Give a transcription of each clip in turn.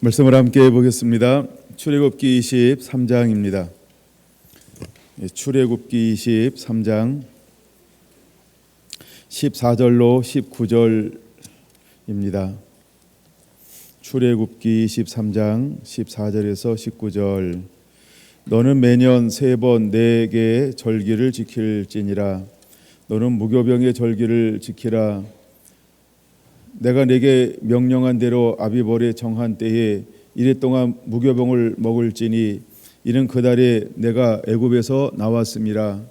말씀을 함께 보겠습니다. 출애굽기 23장입니다. 출애굽기 23장 14절로 19절입니다. 출애굽기 23장 14절에서 19절. 너는 매년 3번 네 개의 절기를 지킬지니라. 너는 무교병의 절기를 지키라. 내가 네게 명령한 대로 아비벌에 정한 때에 이래 동안 무교병을 먹을지니 이는 그달에 내가 애굽에서 나왔음이라.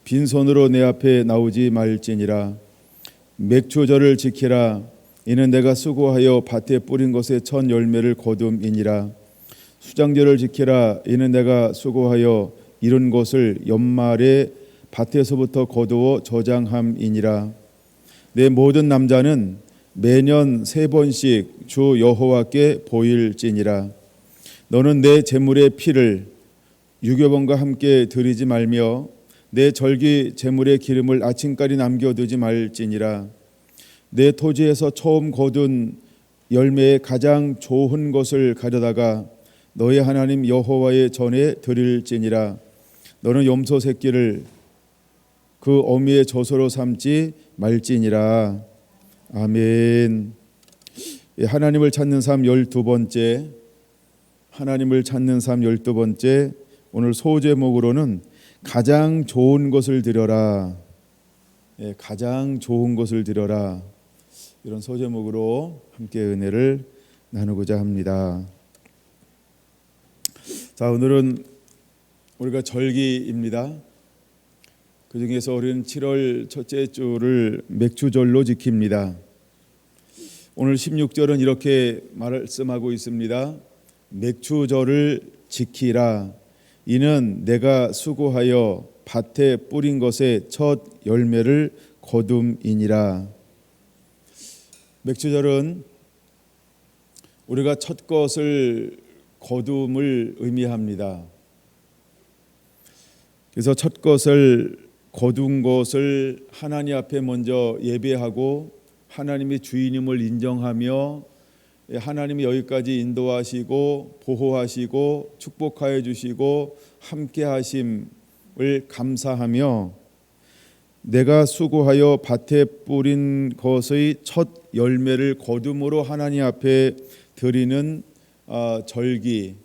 빈손으로 내 앞에 나오지 말지니라. 맥주절을 지키라. 이는 내가 수고하여 밭에 뿌린 것의 첫 열매를 거둠이니라. 수장절을 지키라. 이는 내가 수고하여 이룬 것을 연말에 밭에서부터 거두어 저장함이니라. 내 모든 남자는 매년 3번씩 주 여호와께 보일지니라. 너는 내 제물의 피를 유교범과 함께 드리지 말며 내 절기 제물의 기름을 아침까지 남겨두지 말지니라. 내 토지에서 처음 거둔 열매의 가장 좋은 것을 가져다가 너의 하나님 여호와의 전에 드릴지니라. 너는 염소 새끼를 그 어미의 젖으로 삼지 말지니라. 아멘. 하나님을 찾는 삶 12번째, 하나님을 찾는 삶 12번째. 오늘 소제목으로는 가장 좋은 것을 드려라. 가장 좋은 것을 드려라. 이런 소제목으로 함께 은혜를 나누고자 합니다. 자, 오늘은 우리가 절기입니다. 그 중에서 우리는 7월 첫째 주를 맥주절로 지킵니다. 오늘 16절은 이렇게 말씀하고 있습니다. 맥주절을 지키라. 이는 내가 수고하여 밭에 뿌린 것의 첫 열매를 거둠이니라. 맥주절은 우리가 첫 것을 거둠을 의미합니다. 그래서 첫 것을 거둔 것을 하나님 앞에 먼저 예배하고 하나님의 주인임을 인정하며 하나님이 여기까지 인도하시고 보호하시고 축복하여 주시고 함께 하심을 감사하며 내가 수고하여 밭에 뿌린 것의 첫 열매를 거둠으로 하나님 앞에 드리는 절기,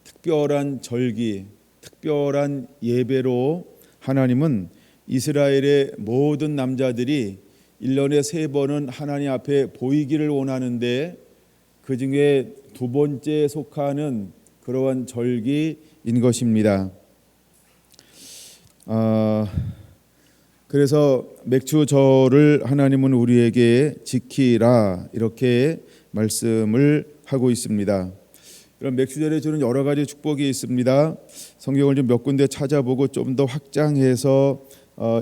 특별한 절기, 특별한 예배로 하나님은 이스라엘의 모든 남자들이 1년에 3번은 하나님 앞에 보이기를 원하는데 그 중에 2번째에 속하는 그러한 절기인 것입니다. 그래서 맥주절을 하나님은 우리에게 지키라 이렇게 말씀을 하고 있습니다. 이런 맥주절에 주는 여러 가지 축복이 있습니다. 성경을 좀 몇 군데 찾아보고 좀 더 확장해서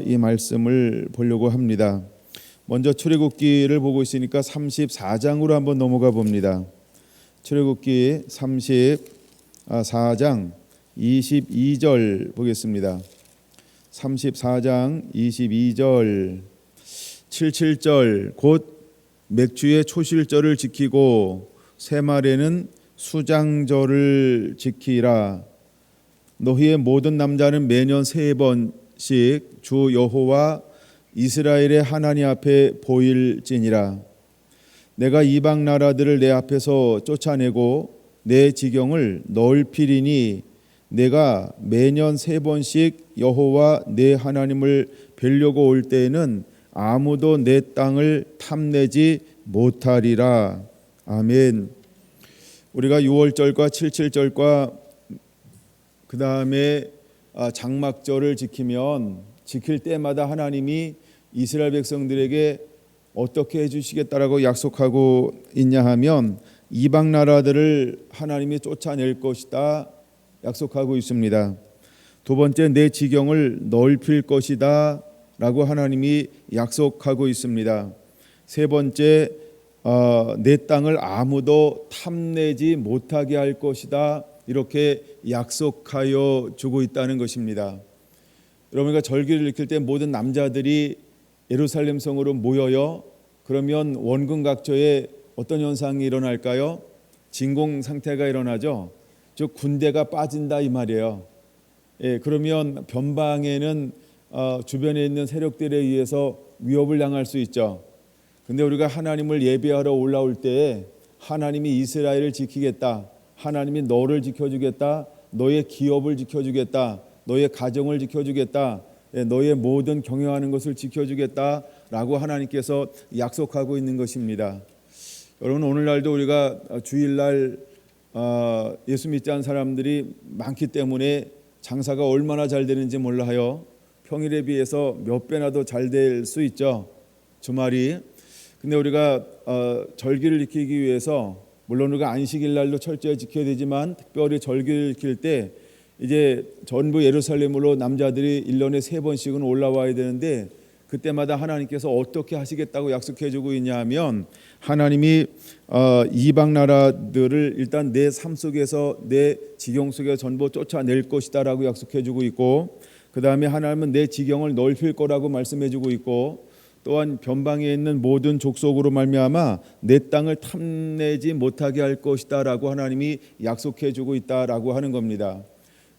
이 말씀을 보려고 합니다. 먼저 출애굽기를 보고 있으니까 34장으로 한번 넘어가 봅니다. 출애굽기 34장 22절 보겠습니다. 34장 22절 77절 곧 맥주의 초실절을 지키고 새말에는 수장절을 지키라. 너희의 모든 남자는 매년 3번씩 주 여호와 이스라엘의 하나님 앞에 보일지니라. 내가 이방 나라들을 내 앞에서 쫓아내고 내 지경을 넓히리니 내가 매년 3번씩 여호와 내 하나님을 뵈려고 올 때에는 아무도 내 땅을 탐내지 못하리라. 아멘. 우리가 6월절과 77절과 그 다음에 장막절을 지키면 지킬 때마다 하나님이 이스라엘 백성들에게 어떻게 해주시겠다라고 약속하고 있냐 하면 이방 나라들을 하나님이 쫓아낼 것이다 약속하고 있습니다. 2번째 내 지경을 넓힐 것이다 라고 하나님이 약속하고 있습니다. 3번째 내 땅을 아무도 탐내지 못하게 할 것이다 이렇게 약속하여 주고 있다는 것입니다. 여러분과 절기를 지킬 때 모든 남자들이 예루살렘 성으로 모여요. 그러면 원근각처에 어떤 현상이 일어날까요? 진공 상태가 일어나죠. 즉 군대가 빠진다 이 말이에요. 예, 그러면 변방에는 주변에 있는 세력들에 의해서 위협을 당할 수 있죠. 근데 우리가 하나님을 예배하러 올라올 때에 하나님이 이스라엘을 지키겠다, 하나님이 너를 지켜주겠다, 너의 기업을 지켜주겠다, 너의 가정을 지켜주겠다, 너의 모든 경영하는 것을 지켜주겠다라고 하나님께서 약속하고 있는 것입니다. 여러분, 오늘날도 우리가 주일날 예수 믿지 않은 사람들이 많기 때문에 장사가 얼마나 잘 되는지 몰라요. 평일에 비해서 몇 배나 더 잘 될 수 있죠, 주말이. 근데 우리가 절기를 지키기 위해서 물론 우리가 안식일 날도 철저히 지켜야 되지만 특별히 절기를 지킬 때 이제 전부 예루살렘으로 남자들이 1년에 3번씩은 올라와야 되는데 그때마다 하나님께서 어떻게 하시겠다고 약속해 주고 있냐 하면 하나님이 이방 나라들을 일단 내 삶 속에서 내 지경 속에서 전부 쫓아낼 것이다라고 약속해 주고 있고, 그 다음에 하나님은 내 지경을 넓힐 거라고 말씀해 주고 있고, 또한 변방에 있는 모든 족속으로 말미암아 내 땅을 탐내지 못하게 할 것이다라고 하나님이 약속해 주고 있다라고 하는 겁니다.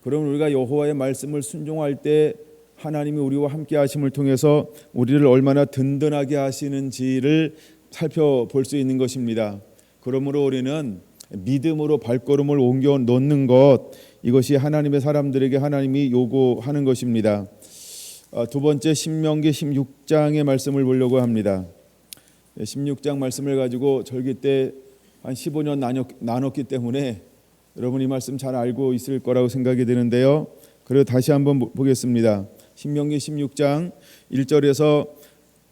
그럼 우리가 여호와의 말씀을 순종할 때 하나님이 우리와 함께 하심을 통해서 우리를 얼마나 든든하게 하시는지를 살펴볼 수 있는 것입니다. 그러므로 우리는 믿음으로 발걸음을 옮겨 놓는 것, 이것이 하나님의 사람들에게 하나님이 요구하는 것입니다. 두 번째, 신명기 16장의 말씀을 보려고 합니다. 16장 말씀을 가지고 절기 때 한 15년 나눴기 때문에 여러분 이 말씀 잘 알고 있을 거라고 생각이 되는데요. 그래서 다시 한번 보겠습니다. 신명기 16장 1절에서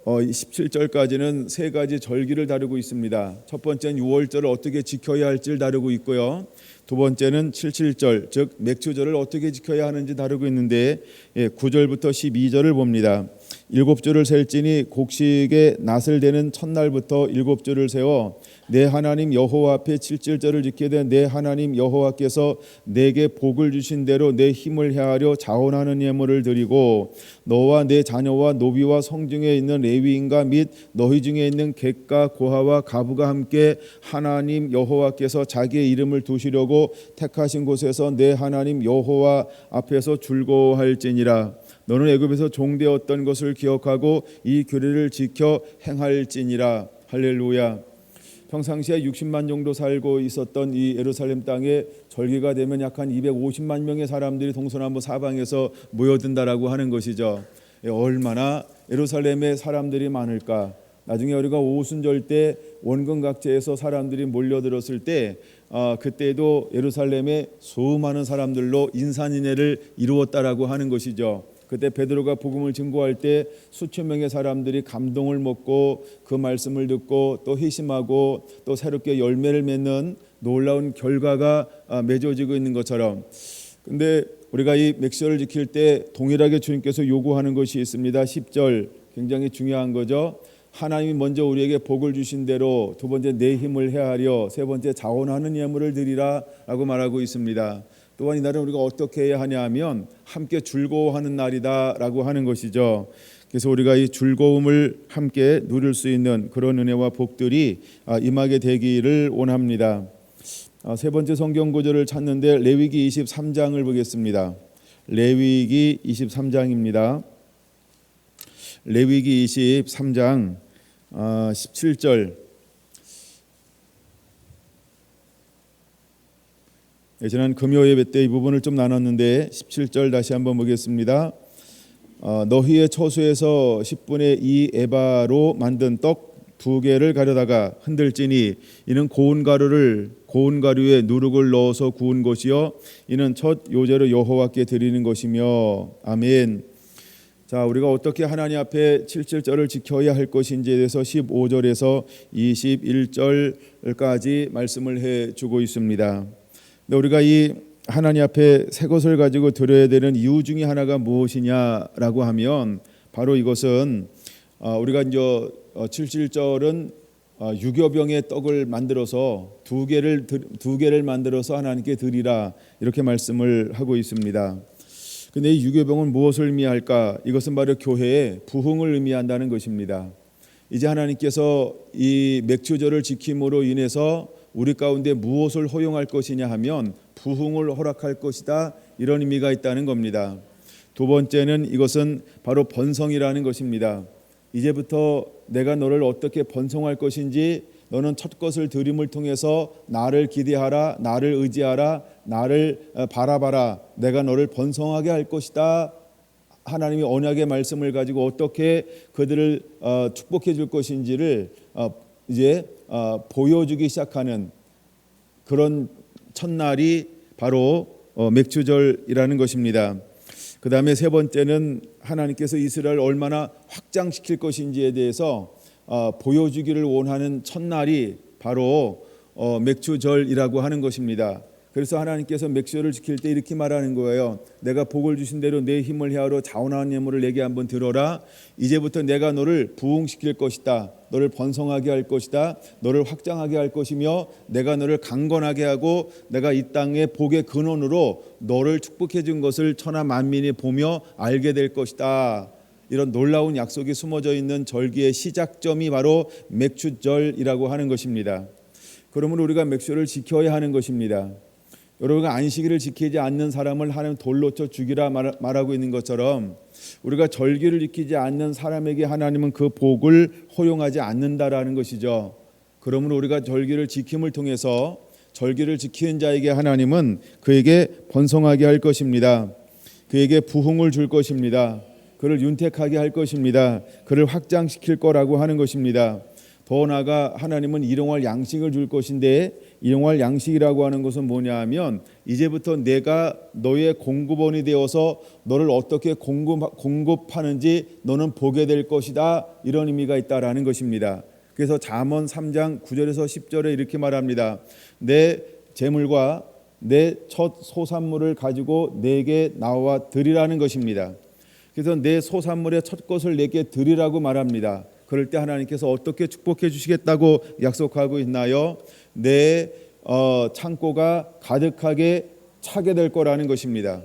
17절까지는 세 가지 절기를 다루고 있습니다. 첫 번째는 6월절을 어떻게 지켜야 할지를 다루고 있고요. 두 번째는 77절, 즉 맥주절을 어떻게 지켜야 하는지 다루고 있는데 9절부터 12절을 봅니다. 7주를 셀지니 곡식의 낫을 대는 첫날부터 7주를 세워 내 하나님 여호와 앞에 77절을 지키게 된 내 하나님 여호와께서 내게 복을 주신 대로 내 힘을 헤아려 자원하는 예물을 드리고 너와 내 자녀와 노비와 성중에 있는 레위인과 및 너희 중에 있는 객과 고아와 가부가 함께 하나님 여호와께서 자기의 이름을 두시려고 택하신 곳에서 내 하나님 여호와 앞에서 즐거워할지니라. 너는 애굽에서 종되었던 것을 기억하고 이 규례를 지켜 행할지니라. 할렐루야. 평상시에 60만 정도 살고 있었던 이 예루살렘 땅에 절기가 되면 약 한 250만 명의 사람들이 동서남북 사방에서 모여든다라고 하는 것이죠. 얼마나 예루살렘에 사람들이 많을까. 나중에 우리가 오순절 때 원근각지에서 사람들이 몰려들었을 때 그때도 예루살렘에 수많은 사람들로 인산인해를 이루었다라고 하는 것이죠. 그때 베드로가 복음을 증거할 때 수천 명의 사람들이 감동을 먹고 그 말씀을 듣고 또 회심하고 또 새롭게 열매를 맺는 놀라운 결과가 맺어지고 있는 것처럼, 근데 우리가 이 맥주절을 지킬 때 동일하게 주님께서 요구하는 것이 있습니다. 10절 굉장히 중요한 거죠. 하나님이 먼저 우리에게 복을 주신 대로, 두 번째 내 힘을 헤아려, 세 번째 자원하는 예물을 드리라 라고 말하고 있습니다. 또한 이날은 우리가 어떻게 해야 하냐 하면 함께 즐거워하는 날이다 라고 하는 것이죠. 그래서 우리가 이 즐거움을 함께 누릴 수 있는 그런 은혜와 복들이 임하게 되기를 원합니다. 세 번째 성경 구절을 찾는데 레위기 23장을 보겠습니다. 레위기 23장입니다. 레위기 23장 17절. 지난 금요 예배 때 이 부분을 좀 나눴는데 17절 다시 한번 보겠습니다. 너희의 처소에서 10분의 2 에바로 만든 떡 2개를 가려다가 흔들지니 이는 고운 가루에 누룩을 넣어서 구운 것이요 이는 첫 요제로 여호와께 드리는 것이며. 아멘. 자, 우리가 어떻게 하나님 앞에 77절을 지켜야 할 것인지에 대해서 15절에서 21절까지 말씀을 해주고 있습니다. 근데 우리가 이 하나님 앞에 새 것을 가지고 드려야 되는 이유 중에 하나가 무엇이냐라고 하면 바로 이것은 우리가 이제 77절은 6여 병의 떡을 만들어서 두 개를 만들어서 하나님께 드리라 이렇게 말씀을 하고 있습니다. 근데 이 6여 병은 무엇을 의미할까? 이것은 바로 교회의 부흥을 의미한다는 것입니다. 이제 하나님께서 이 맥주절을 지킴으로 인해서 우리 가운데 무엇을 허용할 것이냐 하면 부흥을 허락할 것이다, 이런 의미가 있다는 겁니다. 두 번째는 이것은 바로 번성이라는 것입니다. 이제부터 내가 너를 어떻게 번성할 것인지, 너는 첫 것을 드림을 통해서 나를 기대하라, 나를 의지하라, 나를 바라봐라, 내가 너를 번성하게 할 것이다. 하나님이 언약의 말씀을 가지고 어떻게 그들을 축복해 줄 것인지를 이제 보여주기 시작하는 그런 첫날이 바로 맥주절이라는 것입니다. 그 다음에 세 번째는 하나님께서 이스라엘을 얼마나 확장시킬 것인지에 대해서 보여주기를 원하는 첫날이 바로 맥주절이라고 하는 것입니다. 그래서 하나님께서 맥주절을 지킬 때 이렇게 말하는 거예요. 내가 복을 주신 대로 내 힘을 헤아려 자원하는 예물을 내게 한번 들어라. 이제부터 내가 너를 부흥시킬 것이다. 너를 번성하게 할 것이다. 너를 확장하게 할 것이며 내가 너를 강건하게 하고 내가 이 땅의 복의 근원으로 너를 축복해 준 것을 천하 만민이 보며 알게 될 것이다. 이런 놀라운 약속이 숨어져 있는 절기의 시작점이 바로 맥주절이라고 하는 것입니다. 그러므로 우리가 맥주절을 지켜야 하는 것입니다. 여러분가 안식일을 지키지 않는 사람을 하나님 돌로 쳐 죽이라 말하고 있는 것처럼 우리가 절기를 지키지 않는 사람에게 하나님은 그 복을 허용하지 않는다라는 것이죠. 그러므로 우리가 절기를 지킴을 통해서 절기를 지키는 자에게 하나님은 그에게 번성하게 할 것입니다. 그에게 부흥을 줄 것입니다. 그를 윤택하게 할 것입니다. 그를 확장시킬 거라고 하는 것입니다. 더 나아가 하나님은 일용할 양식을 줄 것인데, 일용할 양식이라고 하는 것은 뭐냐 하면 이제부터 내가 너의 공급원이 되어서 너를 어떻게 공급하는지 너는 보게 될 것이다, 이런 의미가 있다라는 것입니다. 그래서 잠언 3장 9절에서 10절에 이렇게 말합니다. 내 재물과 내 첫 소산물을 가지고 내게 나와 드리라는 것입니다. 그래서 내 소산물의 첫 것을 내게 드리라고 말합니다. 그럴 때 하나님께서 어떻게 축복해 주시겠다고 약속하고 있나요? 내 창고가 가득하게 차게 될 거라는 것입니다.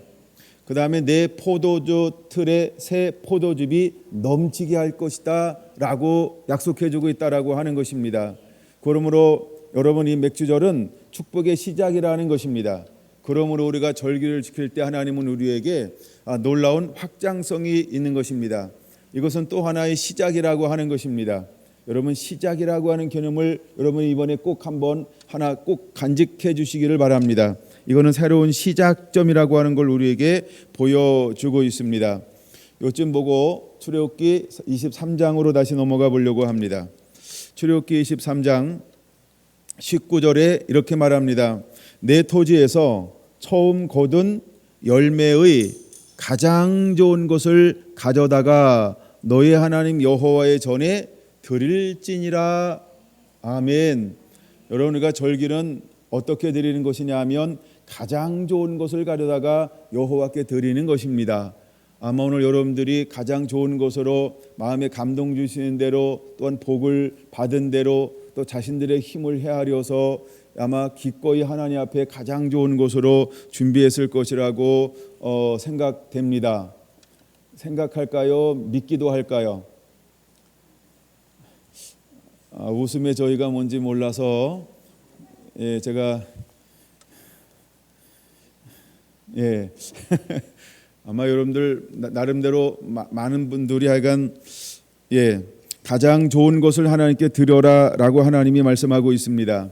그 다음에 내 포도주 틀에 새 포도즙이 넘치게 할 것이다 라고 약속해 주고 있다라고 하는 것입니다. 그러므로 여러분, 이 맥주절은 축복의 시작이라는 것입니다. 그러므로 우리가 절기를 지킬 때 하나님은 우리에게 놀라운 확장성이 있는 것입니다. 이것은 또 하나의 시작이라고 하는 것입니다. 여러분, 시작이라고 하는 개념을 여러분이 이번에 꼭 한번 하나 꼭 간직해 주시기를 바랍니다. 이거는 새로운 시작점이라고 하는 걸 우리에게 보여주고 있습니다. 요즘 보고 출애굽기 23장으로 다시 넘어가 보려고 합니다. 출애굽기 23장 19절에 이렇게 말합니다. 내 토지에서 처음 거둔 열매의 가장 좋은 것을 가져다가 너의 하나님 여호와의 전에 드릴지니라. 아멘. 여러분, 우리가 절기는 어떻게 드리는 것이냐 하면 가장 좋은 것을 가져다가 여호와께 드리는 것입니다. 아마 오늘 여러분들이 가장 좋은 것으로 마음에 감동 주시는 대로, 또한 복을 받은 대로, 또 자신들의 힘을 헤아려서 아마 기꺼이 하나님 앞에 가장 좋은 것으로 준비했을 것이라고 생각됩니다. 생각할까요? 믿기도 할까요? 웃음의 저희가 뭔지 몰라서 제가 아마 여러분들 나름대로 많은 분들이 하여간 가장 좋은 것을 하나님께 드려라라고 하나님이 말씀하고 있습니다.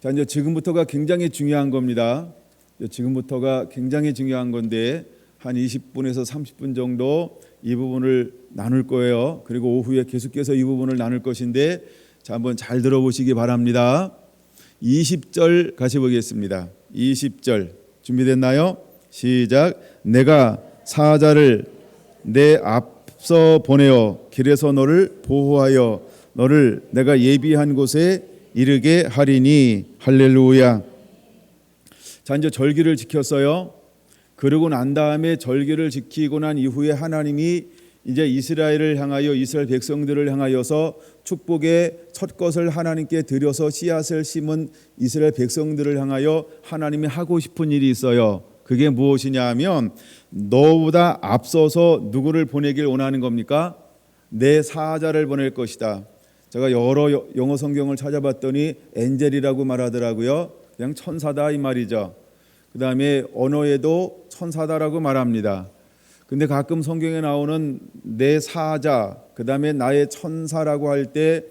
자, 이제 지금부터가 굉장히 중요한 겁니다. 지금부터가 굉장히 중요한 건데 한 20분에서 30분 정도 이 부분을 나눌 거예요. 그리고 오후에 계속해서 이 부분을 나눌 것인데, 자, 한번 잘 들어보시기 바랍니다. 20절 같이 보겠습니다. 20절 준비됐나요? 시작. 내가 사자를 내 앞서 보내어 길에서 너를 보호하여 너를 내가 예비한 곳에 이르게 하리니. 할렐루야. 자, 이제 절기를 지켰어요. 그러고 난 다음에 절기를 지키고 난 이후에 하나님이 이제 이스라엘을 향하여, 이스라엘 백성들을 향하여서 축복의 첫 것을 하나님께 드려서 씨앗을 심은 이스라엘 백성들을 향하여 하나님이 하고 싶은 일이 있어요. 그게 무엇이냐 하면 너보다 앞서서 누구를 보내길 원하는 겁니까? 내 사자를 보낼 것이다. 제가 여러 영어 성경을 찾아봤더니 엔젤이라고 말하더라고요. 그냥 천사다 이 말이죠. 그 다음에 언어에도 천사다라고 말합니다. 근데 가끔 성경에 나오는 내 사자, 그 다음에 나의 천사라고 할 때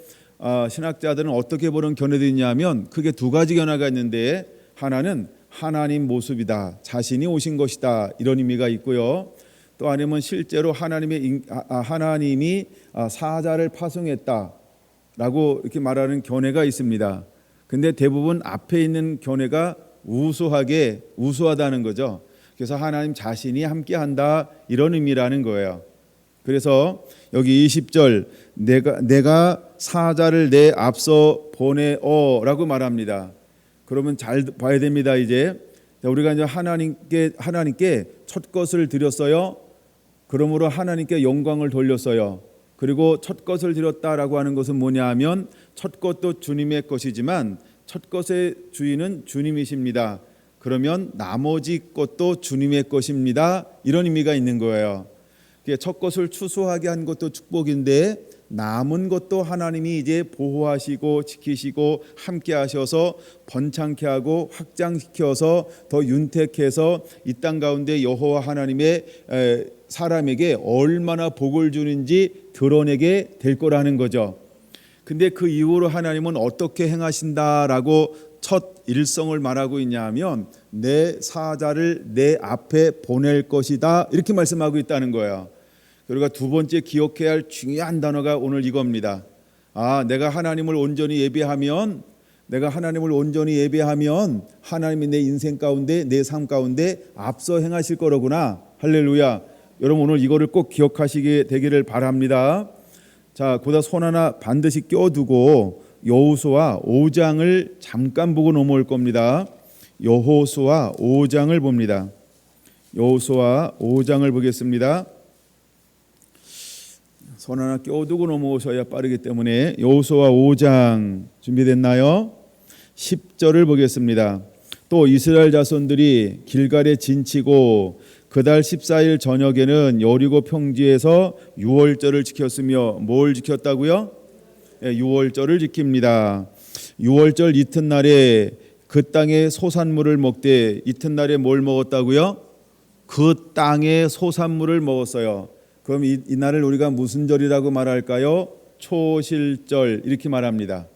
신학자들은 어떻게 보는 견해도 있냐면 크게 두 가지 견해가 있는데, 하나는 하나님 모습이다, 자신이 오신 것이다, 이런 의미가 있고요. 또 아니면 실제로 하나님이 사자를 파송했다라고 이렇게 말하는 견해가 있습니다. 근데 대부분 앞에 있는 견해가 우수하다는 거죠. 그래서 하나님 자신이 함께한다, 이런 의미라는 거예요. 그래서 여기 20절 내가 사자를 내 앞서 보내어라고 말합니다. 그러면 잘 봐야 됩니다. 이제 우리가 이제 하나님께 첫 것을 드렸어요. 그러므로 하나님께 영광을 돌렸어요. 그리고 첫 것을 드렸다라고 하는 것은 뭐냐 하면 첫 것도 주님의 것이지만 첫 것의 주인은 주님이십니다. 그러면 나머지 것도 주님의 것입니다, 이런 의미가 있는 거예요. 첫 것을 추수하게 한 것도 축복인데 남은 것도 하나님이 이제 보호하시고 지키시고 함께 하셔서 번창케 하고 확장시켜서 더 윤택해서 이 땅 가운데 여호와 하나님의 사람에게 얼마나 복을 주는지 드러내게 될 거라는 거죠. 근데 그 이후로 하나님은 어떻게 행하신다라고 첫 일성을 말하고 있냐면 내 사자를 내 앞에 보낼 것이다, 이렇게 말씀하고 있다는 거예요. 그리고 두 번째 기억해야 할 중요한 단어가 오늘 이겁니다. 내가 하나님을 온전히 예배하면 하나님이 내 인생 가운데, 내 삶 가운데 앞서 행하실 거로구나. 할렐루야. 여러분 오늘 이거를 꼭 기억하시게 되기를 바랍니다. 자, 거기다 손 하나 반드시 껴두고 여호수아 5장을 잠깐 보고 넘어올 겁니다. 여호수아 5장을 봅니다. 여호수아 5장을 보겠습니다. 손 하나 껴두고 넘어오셔야 빠르기 때문에 여호수아 5장 준비됐나요? 10절을 보겠습니다. 또 이스라엘 자손들이 길갈에 진치고 그달 14일 저녁에는 여리고 평지에서 유월절을 지켰으며, 뭘 지켰다고요? 유월절을 지킵니다. 유월절 이튿날에 그 땅의 소산물을 먹되, 이튿날에 뭘 먹었다고요? 그 땅의 소산물을 먹었어요. 그럼 이 날을 우리가 무슨 절이라고 말할까요? 초실절, 이렇게 말합니다.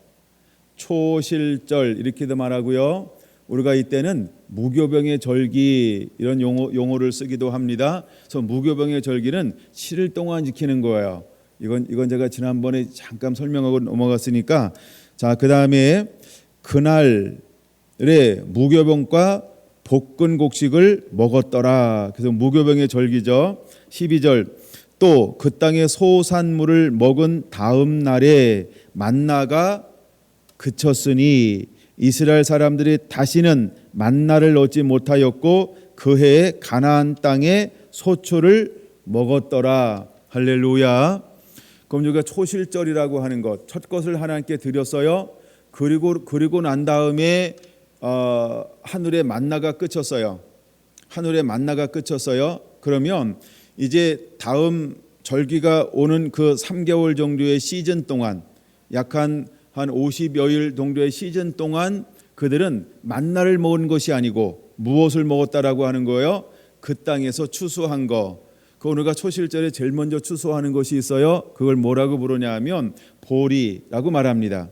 초실절 이렇게도 말하고요. 우리가 이때는 무교병의 절기, 이런 용어를 쓰기도 합니다. 그래서 무교병의 절기는 7일 동안 지키는 거예요. 이건 제가 지난번에 잠깐 설명하고 넘어갔으니까, 자, 그다음에 그날에 무교병과 볶은 곡식을 먹었더라. 그래서 무교병의 절기죠. 12절 또 그 땅의 소산물을 먹은 다음 날에 만나가 그쳤으니 이스라엘 사람들이 다시는 만나를 얻지 못하였고 그 해에 가나안 땅에 소초를 먹었더라. 할렐루야. 그럼 우리가 초실절이라고 하는 것, 첫 것을 하나님께 드렸어요. 그리고 난 다음에 하늘의 만나가 그쳤어요. 하늘의 만나가 그쳤어요. 그러면 이제 다음 절기가 오는 그 3개월 정도의 시즌 동안, 약 한 50여일 정도의 시즌 동안 그들은 만나를 먹은 것이 아니고 무엇을 먹었다라고 하는 거예요? 그 땅에서 추수한 거. 그 우리가 초실절에 제일 먼저 추수하는 것이 있어요. 그걸 뭐라고 부르냐 하면 보리라고 말합니다.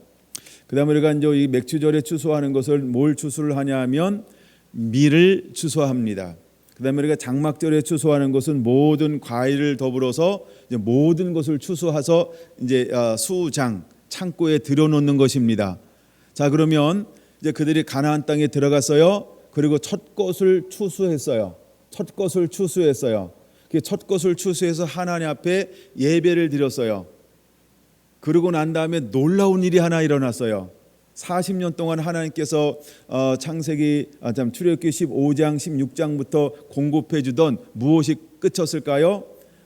그 다음에 우리가 이제 이 맥주절에 추수하는 것을 뭘 추수를 하냐 하면 밀을 추수합니다. 그 다음에 우리가 장막절에 추수하는 것은 모든 과일을 더불어서 이제 모든 것을 추수해서 이제 수장, 창고에 들여놓는 것입니다. 자, 그러면 이제 그들이 가나안 땅에 들어갔어요. 그리고 첫 것을 추수했어요. 첫 것을 추수해서 하나님 앞에 예배를 드렸어요. 그러고 난 다음에 놀라운 일이 하나 일어났어요. 40년 동안 하나님께서 출애굽기 15장 16장부터 공급해 주던 무엇이 끝쳤을까요?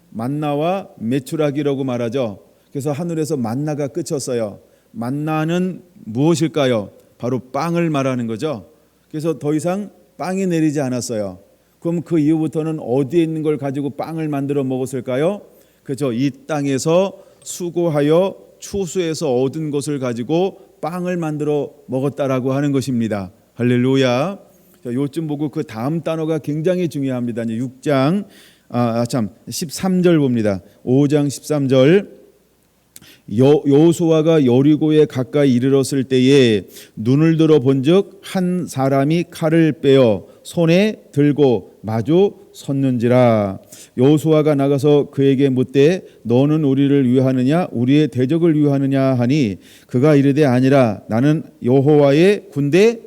만나와 메추라기라고 말하죠. 그래서 하늘에서 만나가 끝쳤어요. 만나는 무엇일까요? 바로 빵을 말하는 거죠. 그래서 더 이상 빵이 내리지 않았어요. 그럼 그 이후부터는 어디에 있는 걸 가지고 빵을 만들어 먹었을까요? 그렇죠. 이 땅에서 수고하여 추수해서 얻은 것을 가지고 빵을 만들어 먹었다라고 하는 것입니다. 할렐루야. 자, 요쯤 보고 그 다음 단어가 굉장히 중요합니다. 6장 13절 봅니다. 5장 13절. 여호수아가 여리고에 가까이 이르렀을 때에 눈을 들어 본즉 한 사람이 칼을 빼어 손에 들고 마주 섰는지라. 여호수아가 나가서 그에게 묻되 너는 우리를 위하느냐 우리의 대적을 위하느냐 하니 그가 이르되 아니라 나는 여호와의 군대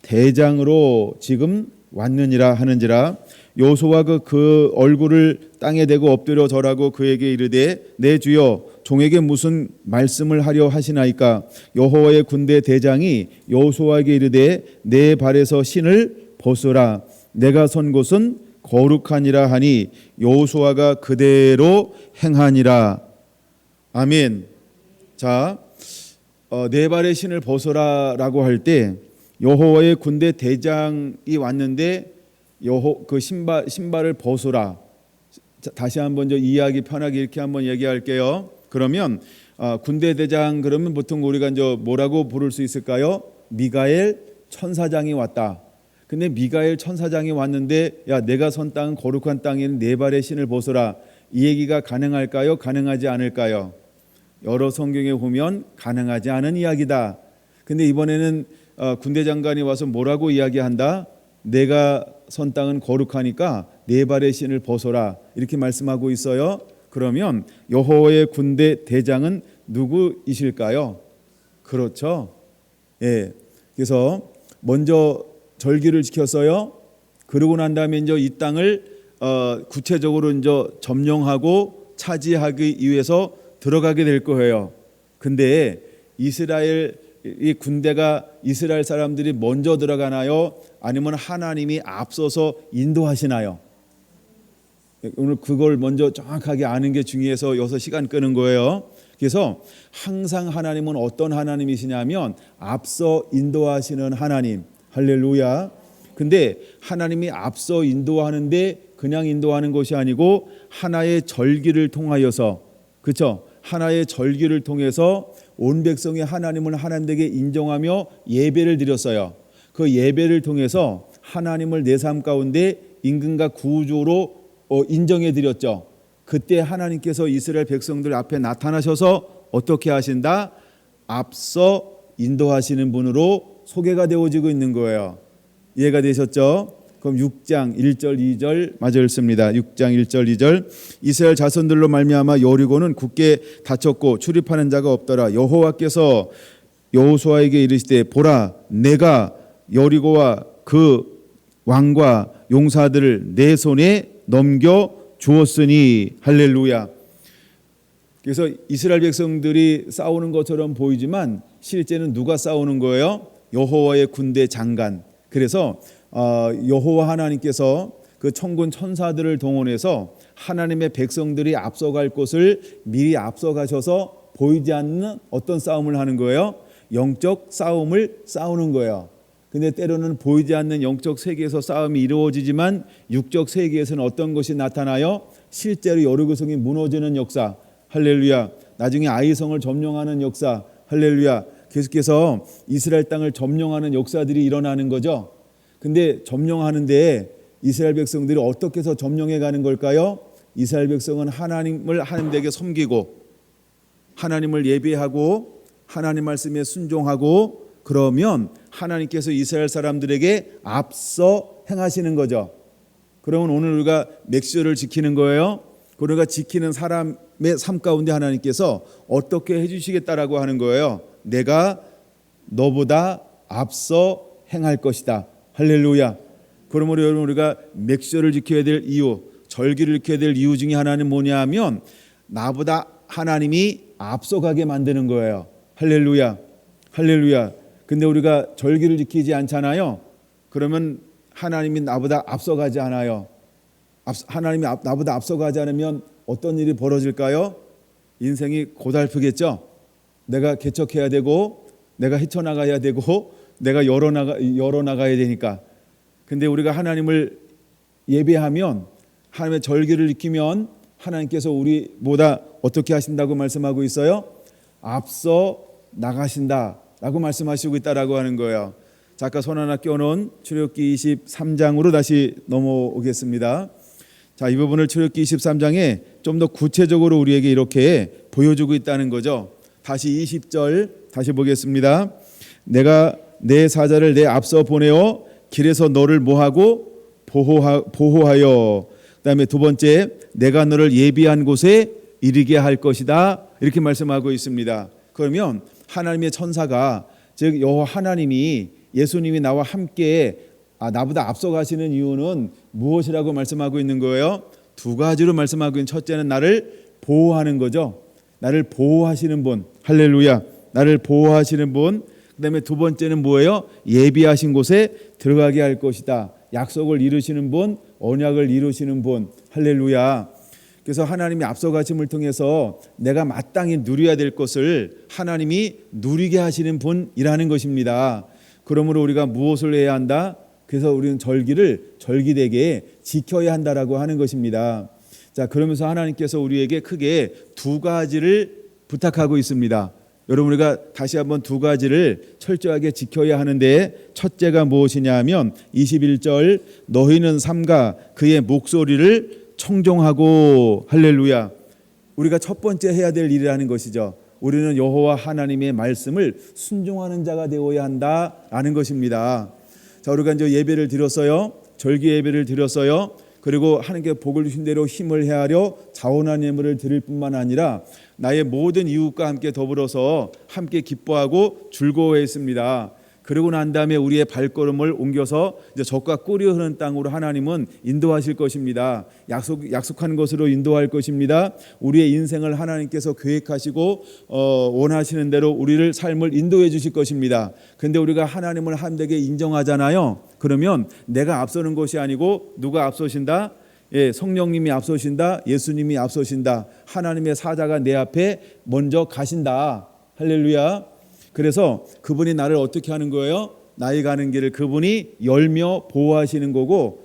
대장으로 지금 왔느니라 하는지라. 여호수아가 그 얼굴을 땅에 대고 엎드려 절하고 그에게 이르되 내 주여 종에게 무슨 말씀을 하려 하시나이까. 여호와의 군대 대장이 여호수아에게 이르되 내 발에서 신을 벗으라 내가 선 곳은 거룩하니라 하니 여호수아가 그대로 행하니라. 아멘. 자, 내 발의 신을 벗으라라고 할 때 여호와의 군대 대장이 왔는데 그 신발을 벗으라. 다시 한번 이해하기 편하게 이렇게 한번 얘기할게요. 그러면 군대 대장 그러면 보통 우리가 이제 뭐라고 부를 수 있을까요? 미가엘 천사장이 왔다. 근데 미가엘 천사장이 왔는데 야 내가 선 땅은 거룩한 땅에는 내 발의 신을 벗으라. 이 얘기가 가능할까요? 가능하지 않을까요? 여러 성경에 보면 가능하지 않은 이야기다. 근데 이번에는 군대 장관이 와서 뭐라고 이야기한다? 내가 선 땅은 거룩하니까 내 발의 신을 벗어라 이렇게 말씀하고 있어요. 그러면 여호와의 군대 대장은 누구이실까요? 그렇죠. 예. 그래서 먼저 절기를 지켰어요. 그러고 난 다음에 이제 이 땅을 구체적으로 이제 점령하고 차지하기 위해서 들어가게 될 거예요. 근데 이 군대가 이스라엘 사람들이 먼저 들어가나요? 아니면 하나님이 앞서서 인도하시나요? 오늘 그걸 먼저 정확하게 아는 게 중요해서 여기서 시간 끄는 거예요. 그래서 항상 하나님은 어떤 하나님이시냐면 앞서 인도하시는 하나님. 할렐루야. 근데 하나님이 앞서 인도하는데 그냥 인도하는 것이 아니고 하나의 절기를 통하여서, 그렇죠? 하나의 절기를 통해서 온 백성이 하나님을 하나님에게 인정하며 예배를 드렸어요. 그 예배를 통해서 하나님을 내 삶 가운데 임금과 구주로 인정해 드렸죠. 그때 하나님께서 이스라엘 백성들 앞에 나타나셔서 어떻게 하신다? 앞서 인도하시는 분으로 소개가 되어지고 있는 거예요. 이해가 되셨죠? 그럼 6장 1절 2절 마저 읽습니다. 6장 1절 2절. 이스라엘 자손들로 말미암아 여리고는 굳게 닫혔고 출입하는 자가 없더라. 여호와께서 여호수아에게 이르시되 보라 내가 여리고와 그 왕과 용사들을 내 손에 넘겨 주었으니. 할렐루야. 그래서 이스라엘 백성들이 싸우는 것처럼 보이지만 실제는 누가 싸우는 거예요? 여호와의 군대 장관. 그래서 여호와 하나님께서 그 천군 천사들을 동원해서 하나님의 백성들이 앞서갈 곳을 미리 앞서가셔서 보이지 않는 어떤 싸움을 하는 거예요? 영적 싸움을 싸우는 거예요. 근데 때로는 보이지 않는 영적 세계에서 싸움이 이루어지지만 육적 세계에서는 어떤 것이 나타나요? 실제로 여리고성이 무너지는 역사. 할렐루야. 나중에 아이성을 점령하는 역사. 할렐루야. 계속해서 이스라엘 땅을 점령하는 역사들이 일어나는 거죠. 근데 점령하는데 이스라엘 백성들이 어떻게 해서 점령해 가는 걸까요? 이스라엘 백성은 하나님을 하나님에게 섬기고 하나님을 예배하고 하나님 말씀에 순종하고 그러면 하나님께서 이스라엘 사람들에게 앞서 행하시는 거죠. 그러면 오늘 우리가 맥시어를 지키는 거예요. 우리가 지키는 사람의 삶 가운데 하나님께서 어떻게 해주시겠다라고 하는 거예요. 내가 너보다 앞서 행할 것이다. 할렐루야. 그러므로 여러분 우리가 맥시어를 지켜야 될 이유, 절기를 지켜야 될 이유 중에 하나는 뭐냐 하면 나보다 하나님이 앞서가게 만드는 거예요. 할렐루야. 할렐루야. 근데 우리가 절기를 지키지 않잖아요. 그러면 하나님이 나보다 앞서가지 않아요. 하나님이 나보다 앞서가지 않으면 어떤 일이 벌어질까요? 인생이 고달프겠죠. 내가 개척해야 되고 내가 헤쳐나가야 되고 내가 열어나가야 되니까. 근데 우리가 하나님을 예배하면 하나님의 절기를 지키면 하나님께서 우리보다 어떻게 하신다고 말씀하고 있어요? 앞서 나가신다라고 말씀하시고 있다라고 하는 거예요. 자, 아까 손 하나 껴놓은 출애굽기 23장으로 다시 넘어오겠습니다. 자, 이 부분을 출애굽기 23장에 좀 더 구체적으로 우리에게 이렇게 보여주고 있다는 거죠. 다시 20절 다시 보겠습니다. 내가 내 사자를 내 앞서 보내어 길에서 너를 뭐하고 보호하여, 그다음에 두 번째, 내가 너를 예비한 곳에 이르게 할 것이다, 이렇게 말씀하고 있습니다. 그러면 하나님의 천사가, 즉 여호와 하나님이 예수님이 나와 함께 나보다 앞서 가시는 이유는 무엇이라고 말씀하고 있는 거예요? 두 가지로 말씀하고 있는, 첫째는 나를 보호하는 거죠. 나를 보호하시는 분, 할렐루야, 나를 보호하시는 분. 그다음에 두 번째는 뭐예요? 예비하신 곳에 들어가게 할 것이다. 약속을 이루시는 분, 언약을 이루시는 분, 할렐루야. 그래서 하나님이 앞서 가심을 통해서 내가 마땅히 누려야 될 것을 하나님이 누리게 하시는 분이라는 것입니다. 그러므로 우리가 무엇을 해야 한다? 그래서 우리는 절기를 절기되게 지켜야 한다라고 하는 것입니다. 자, 그러면서 하나님께서 우리에게 크게 두 가지를 부탁하고 있습니다. 여러분, 우리가 다시 한번 두 가지를 철저하게 지켜야 하는데, 첫째가 무엇이냐 하면 21절, 너희는 삼가 그의 목소리를 청종하고, 할렐루야. 우리가 첫 번째 해야 될 일이라는 것이죠. 우리는 여호와 하나님의 말씀을 순종하는 자가 되어야 한다라는 것입니다. 자, 우리가 이제 예배를 드렸어요. 절기 예배를 드렸어요. 그리고 하나님께 복을 주신 대로 힘을 헤아려 자원한 예물을 드릴 뿐만 아니라 나의 모든 이웃과 함께 더불어서 함께 기뻐하고 즐거워했습니다. 그러고 난 다음에 우리의 발걸음을 옮겨서 이제 젖과 꿀이 흐르는 땅으로 하나님은 인도하실 것입니다. 약속한 것으로 인도할 것입니다. 우리의 인생을 하나님께서 계획하시고 원하시는 대로 우리를 삶을 인도해 주실 것입니다. 그런데 우리가 하나님을 함되게 인정하잖아요. 그러면 내가 앞서는 것이 아니고 누가 앞서신다? 예, 성령님이 앞서신다. 예수님이 앞서신다. 하나님의 사자가 내 앞에 먼저 가신다. 할렐루야. 그래서 그분이 나를 어떻게 하는 거예요? 나의 가는 길을 그분이 열며 보호하시는 거고,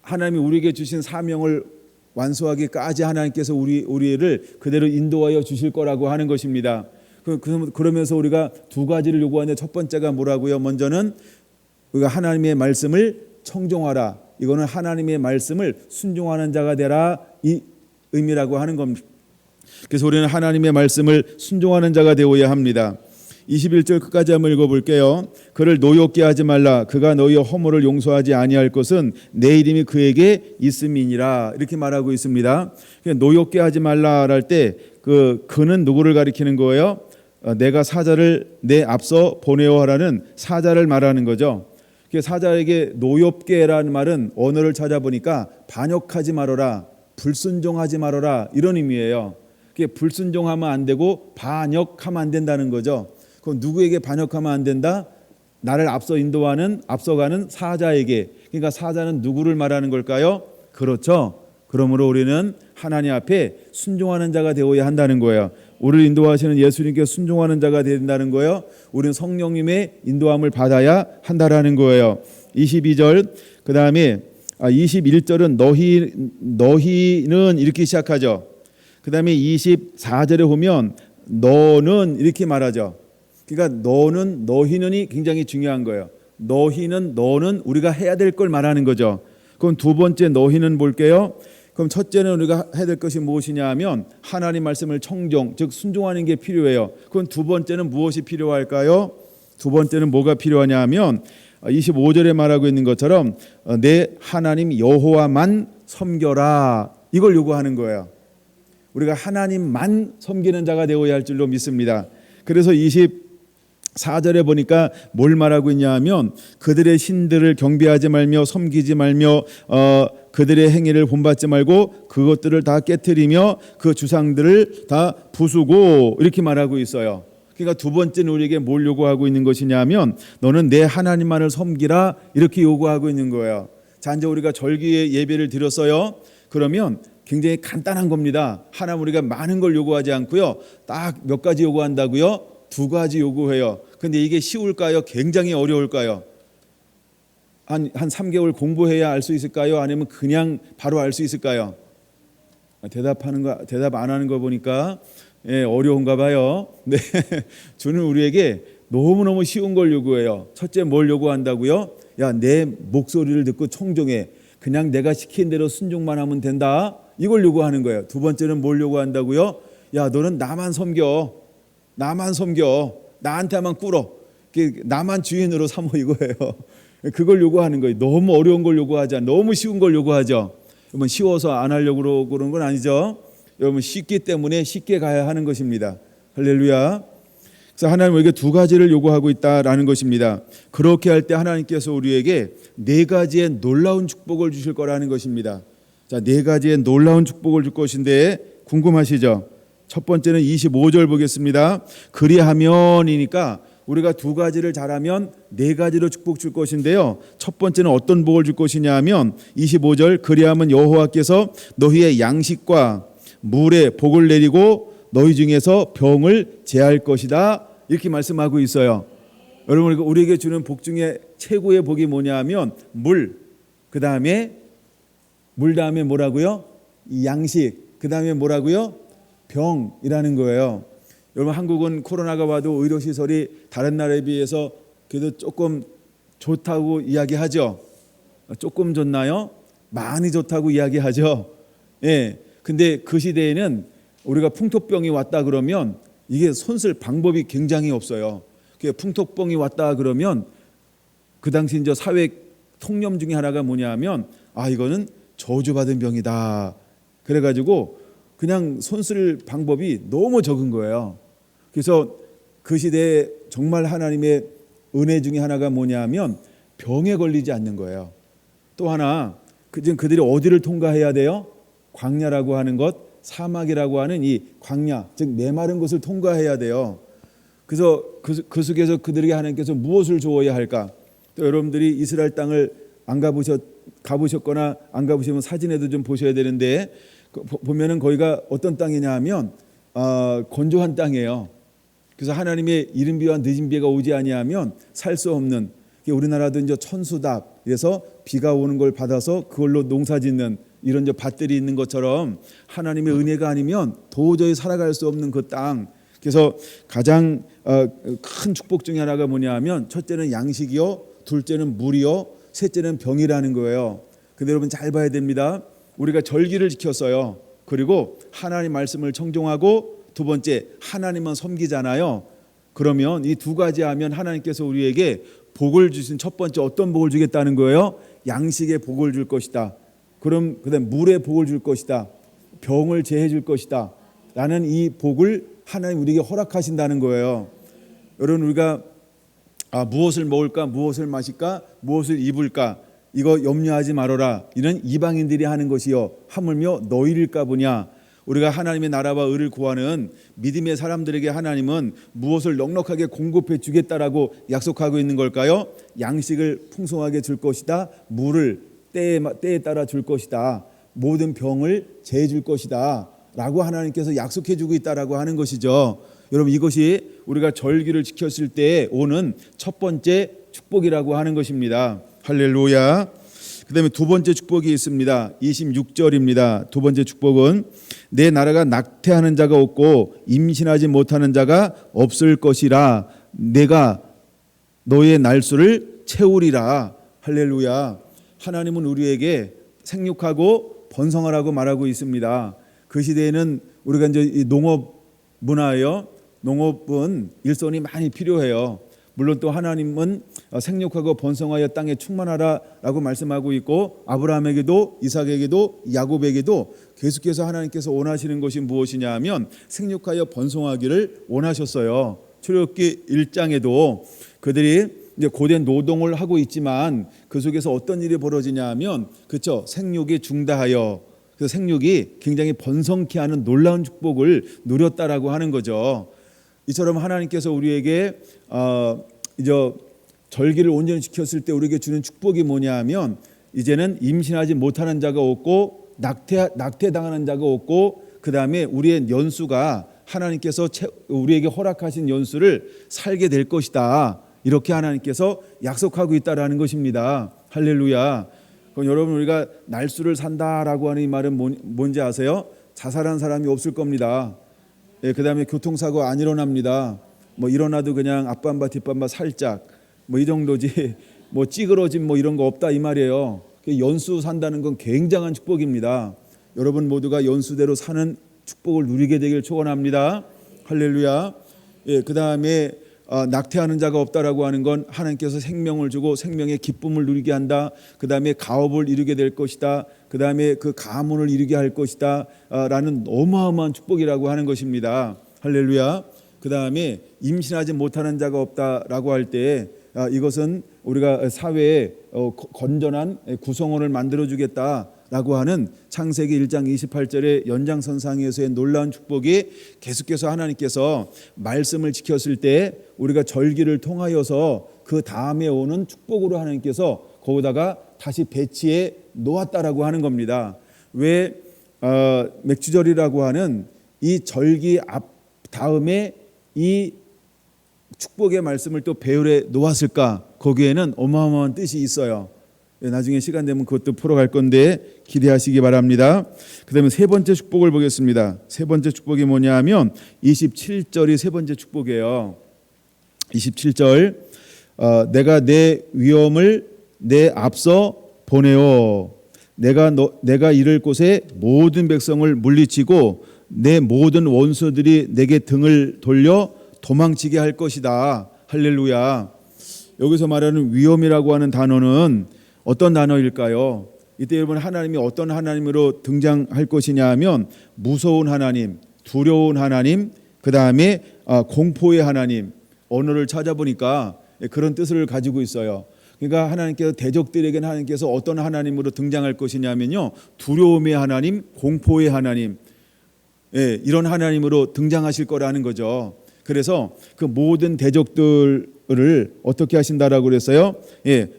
하나님이 우리에게 주신 사명을 완수하기까지 하나님께서 우리를 그대로 인도하여 주실 거라고 하는 것입니다. 그러면서 우리가 두 가지를 요구하는데, 첫 번째가 뭐라고요? 먼저는 우리가 하나님의 말씀을 청종하라. 이거는 하나님의 말씀을 순종하는 자가 되라, 이 의미라고 하는 겁니다. 그래서 우리는 하나님의 말씀을 순종하는 자가 되어야 합니다. 21절 끝까지 한번 읽어볼게요. 그를 노엽게 하지 말라. 그가 너희의 허물을 용서하지 아니할 것은 내 이름이 그에게 있음이니라. 이렇게 말하고 있습니다. 노엽게 하지 말라 할 때 그는 누구를 가리키는 거예요? 내가 사자를 내 앞서 보내어 하라는 사자를 말하는 거죠. 사자에게 노엽게라는 말은 언어를 찾아보니까 반역하지 말아라, 불순종하지 말아라, 이런 의미예요. 불순종하면 안 되고 반역하면 안 된다는 거죠. 그럼 누구에게 반역하면 안 된다? 나를 앞서 인도하는, 앞서가는 사자에게. 그러니까 사자는 누구를 말하는 걸까요? 그렇죠. 그러므로 우리는 하나님 앞에 순종하는 자가 되어야 한다는 거예요. 우리를 인도하시는 예수님께 순종하는 자가 된다는 거예요. 우리는 성령님의 인도함을 받아야 한다라는 거예요. 22절, 그 다음에 21절은 너희는 이렇게 시작하죠. 그 다음에 24절에 보면 너는 이렇게 말하죠. 그러니까 너희는이 굉장히 중요한 거예요. 너는 우리가 해야 될 걸 말하는 거죠. 그럼 두 번째 너희는 볼게요. 그럼 첫째는 우리가 해야 될 것이 무엇이냐 하면 하나님 말씀을 청종, 즉 순종하는 게 필요해요. 그럼 두 번째는 무엇이 필요할까요? 두 번째는 뭐가 필요하냐 하면 25절에 말하고 있는 것처럼 내 하나님 여호와만 섬겨라, 이걸 요구하는 거예요. 우리가 하나님만 섬기는 자가 되어야 할 줄로 믿습니다. 그래서 24절에 보니까 뭘 말하고 있냐 하면 그들의 신들을 경배하지 말며 섬기지 말며 그들의 행위를 본받지 말고 그것들을 다 깨트리며 그 주상들을 다 부수고, 이렇게 말하고 있어요. 그러니까 두 번째는 우리에게 뭘 요구하고 있는 것이냐 하면 너는 내 하나님만을 섬기라, 이렇게 요구하고 있는 거예요. 자, 이제 우리가 절기의 예배를 드렸어요. 그러면 굉장히 간단한 겁니다. 하나님 우리가 많은 걸 요구하지 않고요. 딱 몇 가지 요구한다고요? 두 가지 요구해요. 근데 이게 쉬울까요? 굉장히 어려울까요? 한 3개월 공부해야 알 수 있을까요? 아니면 그냥 바로 알 수 있을까요? 대답 안 하는 거 보니까 어려운가 봐요. 네. 주는 우리에게 너무너무 쉬운 걸 요구해요. 첫째, 뭘 요구한다고요? 야, 내 목소리를 듣고 청종해. 그냥 내가 시킨 대로 순종만 하면 된다. 이걸 요구하는 거예요. 두 번째는 뭘 요구한다고요? 야, 너는 나만 섬겨. 나한테만 꿇어. 나만 주인으로 삼어 이거예요. 그걸 요구하는 거예요. 너무 어려운 걸 요구하지 않아. 너무 쉬운 걸 요구하죠. 여러분, 쉬워서 안 하려고 그러는 건 아니죠. 여러분, 쉽기 때문에 쉽게 가야 하는 것입니다. 할렐루야. 그래서 하나님 우리에게 두 가지를 요구하고 있다라는 것입니다. 그렇게 할 때 하나님께서 우리에게 네 가지의 놀라운 축복을 주실 거라는 것입니다. 자, 네 가지의 놀라운 축복을 줄 것인데 궁금하시죠? 첫 번째는 25절 보겠습니다. 그리하면이니까 우리가 두 가지를 잘하면 네 가지로 축복 줄 것인데요. 첫 번째는 어떤 복을 줄 것이냐 하면 25절 그리하면 여호와께서 너희의 양식과 물에 복을 내리고 너희 중에서 병을 제할 것이다. 이렇게 말씀하고 있어요. 여러분, 우리에게 주는 복 중에 최고의 복이 뭐냐 하면 물, 그 다음에 뭐라고요? 양식, 그 다음에 뭐라고요? 병이라는 거예요. 여러분, 한국은 코로나가 와도 의료시설이 다른 나라에 비해서 그래도 조금 좋다고 이야기하죠. 조금 좋나요? 많이 좋다고 이야기하죠. 예. 근데 그 시대에는 우리가 풍토병이 왔다 그러면 이게 손쓸 방법이 굉장히 없어요. 풍토병이 왔다 그러면 그 당시 이제 사회 통념 중에 하나가 뭐냐면 이거는 저주받은 병이다. 그래가지고 그냥 손쓸 방법이 너무 적은 거예요. 그래서 그 시대에 정말 하나님의 은혜 중에 하나가 뭐냐면 병에 걸리지 않는 거예요. 또 하나, 그들이 어디를 통과해야 돼요? 광야라고 하는 것, 사막이라고 하는 이 광야, 즉 메마른 곳을 통과해야 돼요. 그래서 그 속에서 그들에게 하나님께서 무엇을 주어야 할까? 또 여러분들이 이스라엘 땅을 가보셨거나 안 가보시면 사진에도 좀 보셔야 되는데 보면은 거기가 어떤 땅이냐 하면 건조한 땅이에요. 그래서 하나님의 이른 비와 늦은 비가 오지 아니하면 살 수 없는, 우리나라도 이제 천수답, 그래서 비가 오는 걸 받아서 그걸로 농사짓는 이런 이제 밭들이 있는 것처럼 하나님의 은혜가 아니면 도저히 살아갈 수 없는 그 땅. 그래서 가장 큰 축복 중에 하나가 뭐냐 하면 첫째는 양식이요, 둘째는 물이요, 셋째는 병이라는 거예요. 근데 여러분 잘 봐야 됩니다. 우리가 절기를 지켰어요. 그리고 하나님 말씀을 청종하고 두 번째 하나님만 섬기잖아요. 그러면 이 두 가지 하면 하나님께서 우리에게 복을 주신 첫 번째 어떤 복을 주겠다는 거예요? 양식의 복을 줄 것이다. 그럼 그다음 물의 복을 줄 것이다. 병을 제해 줄 것이다. 라는 이 복을 하나님 우리에게 허락하신다는 거예요. 여러분, 우리가 무엇을 먹을까, 무엇을 마실까, 무엇을 입을까, 이거 염려하지 말아라. 이런 이방인들이 하는 것이요 하물며 너희일까 보냐. 우리가 하나님의 나라와 의를 구하는 믿음의 사람들에게 하나님은 무엇을 넉넉하게 공급해 주겠다라고 약속하고 있는 걸까요? 양식을 풍성하게 줄 것이다. 물을 때에 따라 줄 것이다. 모든 병을 제해 줄 것이다. 라고 하나님께서 약속해 주고 있다라고 하는 것이죠. 여러분, 이것이 우리가 절기를 지켰을 때 오는 첫 번째 축복이라고 하는 것입니다. 할렐루야. 그 다음에 두 번째 축복이 있습니다. 26절입니다. 두 번째 축복은 내 나라가 낙태하는 자가 없고 임신하지 못하는 자가 없을 것이라. 내가 너의 날수를 채우리라. 할렐루야. 하나님은 우리에게 생육하고 번성하라고 말하고 있습니다. 그 시대에는 우리가 이제 농업 문화예요. 농업은 일손이 많이 필요해요. 물론 또 하나님은 생육하고 번성하여 땅에 충만하라라고 말씀하고 있고 아브라함에게도 이삭에게도 야곱에게도 계속해서 하나님께서 원하시는 것이 무엇이냐 하면 생육하여 번성하기를 원하셨어요. 출애굽기 1장에도 그들이 이제 고된 노동을 하고 있지만 그 속에서 어떤 일이 벌어지냐 하면 그렇죠. 생육이 중다하여 그 생육이 굉장히 번성케 하는 놀라운 축복을 누렸다라고 하는 거죠. 이처럼 하나님께서 우리에게 이제 절기를 온전히 지켰을 때 우리에게 주는 축복이 뭐냐 하면 이제는 임신하지 못하는 자가 없고 낙태당하는 자가 없고 그 다음에 우리의 연수가 하나님께서 우리에게 허락하신 연수를 살게 될 것이다. 이렇게 하나님께서 약속하고 있다라는 것입니다. 할렐루야. 그럼 여러분, 우리가 날수를 산다라고 하는 이 말은 뭔지 아세요? 자살한 사람이 없을 겁니다. 예, 그다음에 교통사고 안 일어납니다. 뭐 일어나도 그냥 앞반바 뒷반바 살짝 뭐 이 정도지 뭐 찌그러짐 뭐 이런 거 없다 이 말이에요. 연수 산다는 건 굉장한 축복입니다. 여러분 모두가 연수대로 사는 축복을 누리게 되길 축원합니다. 할렐루야. 예, 그다음에 낙태하는 자가 없다라고 하는 건 하나님께서 생명을 주고 생명의 기쁨을 누리게 한다. 그다음에 가업을 이루게 될 것이다. 그다음에 그 가문을 이루게 할 것이다 라는 어마어마한 축복이라고 하는 것입니다. 할렐루야. 그다음에 임신하지 못하는 자가 없다라고 할 때 이것은 우리가 사회에 건전한 구성원을 만들어주겠다라고 하는 창세기 1장 28절의 연장선상에서의 놀라운 축복이 계속해서 하나님께서 말씀을 지켰을 때 우리가 절기를 통하여서 그 다음에 오는 축복으로 하나님께서 거기다가 다시 배치해 놓았다라고 하는 겁니다. 왜 맥주절이라고 하는 이 절기 앞 다음에 이 축복의 말씀을 또 배열해 놓았을까? 거기에는 어마어마한 뜻이 있어요. 나중에 시간 되면 그것도 풀어갈 건데 기대하시기 바랍니다. 그 다음에 세 번째 축복을 보겠습니다. 세 번째 축복이 뭐냐 하면 27절이 세 번째 축복이에요. 27절 내가 내 위엄을 내 앞서 보내어 내가 이를 곳에 모든 백성을 물리치고 내 모든 원수들이 내게 등을 돌려 도망치게 할 것이다. 할렐루야. 여기서 말하는 위엄이라고 하는 단어는 어떤 단어일까요? 이때 여러분 하나님이 어떤 하나님으로 등장할 것이냐 하면 무서운 하나님, 두려운 하나님, 그 다음에 공포의 하나님. 언어를 찾아보니까 그런 뜻을 가지고 있어요. 그러니까 하나님께서 대적들에게는 하나님께서 어떤 하나님으로 등장할 것이냐면요, 두려움의 하나님, 공포의 하나님, 이런 하나님으로 등장하실 거라는 거죠. 그래서 그 모든 대적들을 어떻게 하신다라고 그랬어요?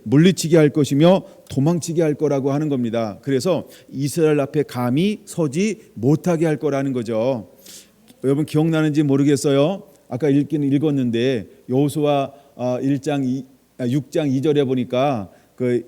물리치게 할 것이며 도망치게 할 거라고 하는 겁니다. 그래서 이스라엘 앞에 감히 서지 못하게 할 거라는 거죠. 여러분 기억나는지 모르겠어요. 아까 읽기는 읽었는데 여호수아 6장 2절에 보니까 그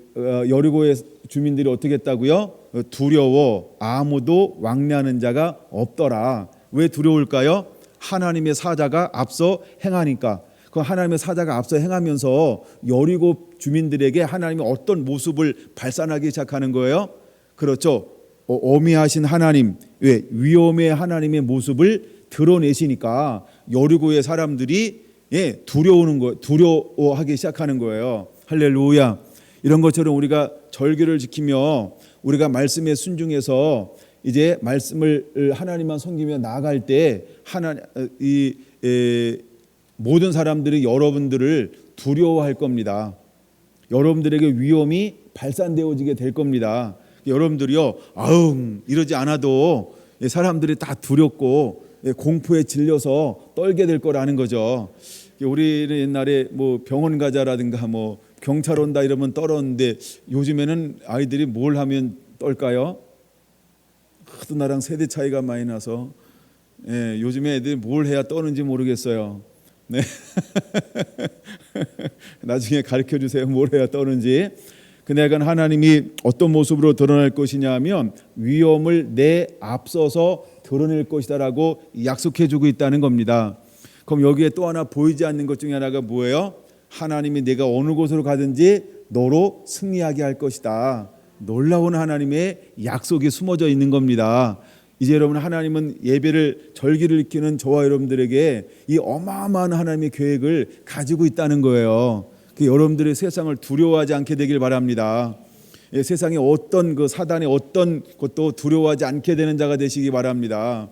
여리고의 주민들이 어떻게 했다고요? 두려워 아무도 왕래하는 자가 없더라. 왜 두려울까요? 하나님의 사자가 앞서 행하니까. 그 하나님의 사자가 앞서 행하면서 여리고 주민들에게 하나님이 어떤 모습을 발산하기 시작하는 거예요? 그렇죠. 어미하신 하나님, 왜 위엄의 하나님의 모습을 드러내시니까 여리고의 사람들이 두려워하기 시작하는 거예요. 할렐루야. 이런 것처럼 우리가 절기를 지키며 우리가 말씀에 순종해서 이제 말씀을 하나님만 섬기며 나아갈 때 모든 사람들이 여러분들을 두려워할 겁니다. 여러분들에게 위험이 발산되어지게 될 겁니다. 여러분들이요, 아웅 이러지 않아도 사람들이 다 두렵고 공포에 질려서 떨게 될 거라는 거죠. 우리는 옛날에 뭐 병원 가자라든가 뭐 경찰 온다 이러면 떨었는데 요즘에는 아이들이 뭘 하면 떨까요? 하도 나랑 세대 차이가 많이 나서 요즘에 애들이 뭘 해야 떠는지 모르겠어요. 네. 나중에 가르쳐 주세요. 뭘 해야 떠는지. 근데 약간 하나님이 어떤 모습으로 드러날 것이냐 하면 위엄을 내 앞서서 드러낼 것이다라고 약속해 주고 있다는 겁니다. 그럼 여기에 또 하나 보이지 않는 것 중에 하나가 뭐예요? 하나님이 내가 어느 곳으로 가든지 너로 승리하게 할 것이다. 놀라운 하나님의 약속이 숨어져 있는 겁니다. 이제 여러분 하나님은 예배를 절기를 지키는 저와 여러분들에게 이 어마어마한 하나님의 계획을 가지고 있다는 거예요. 여러분들의 세상을 두려워하지 않게 되길 바랍니다. 세상에 어떤 그 사단의 어떤 것도 두려워하지 않게 되는 자가 되시기 바랍니다.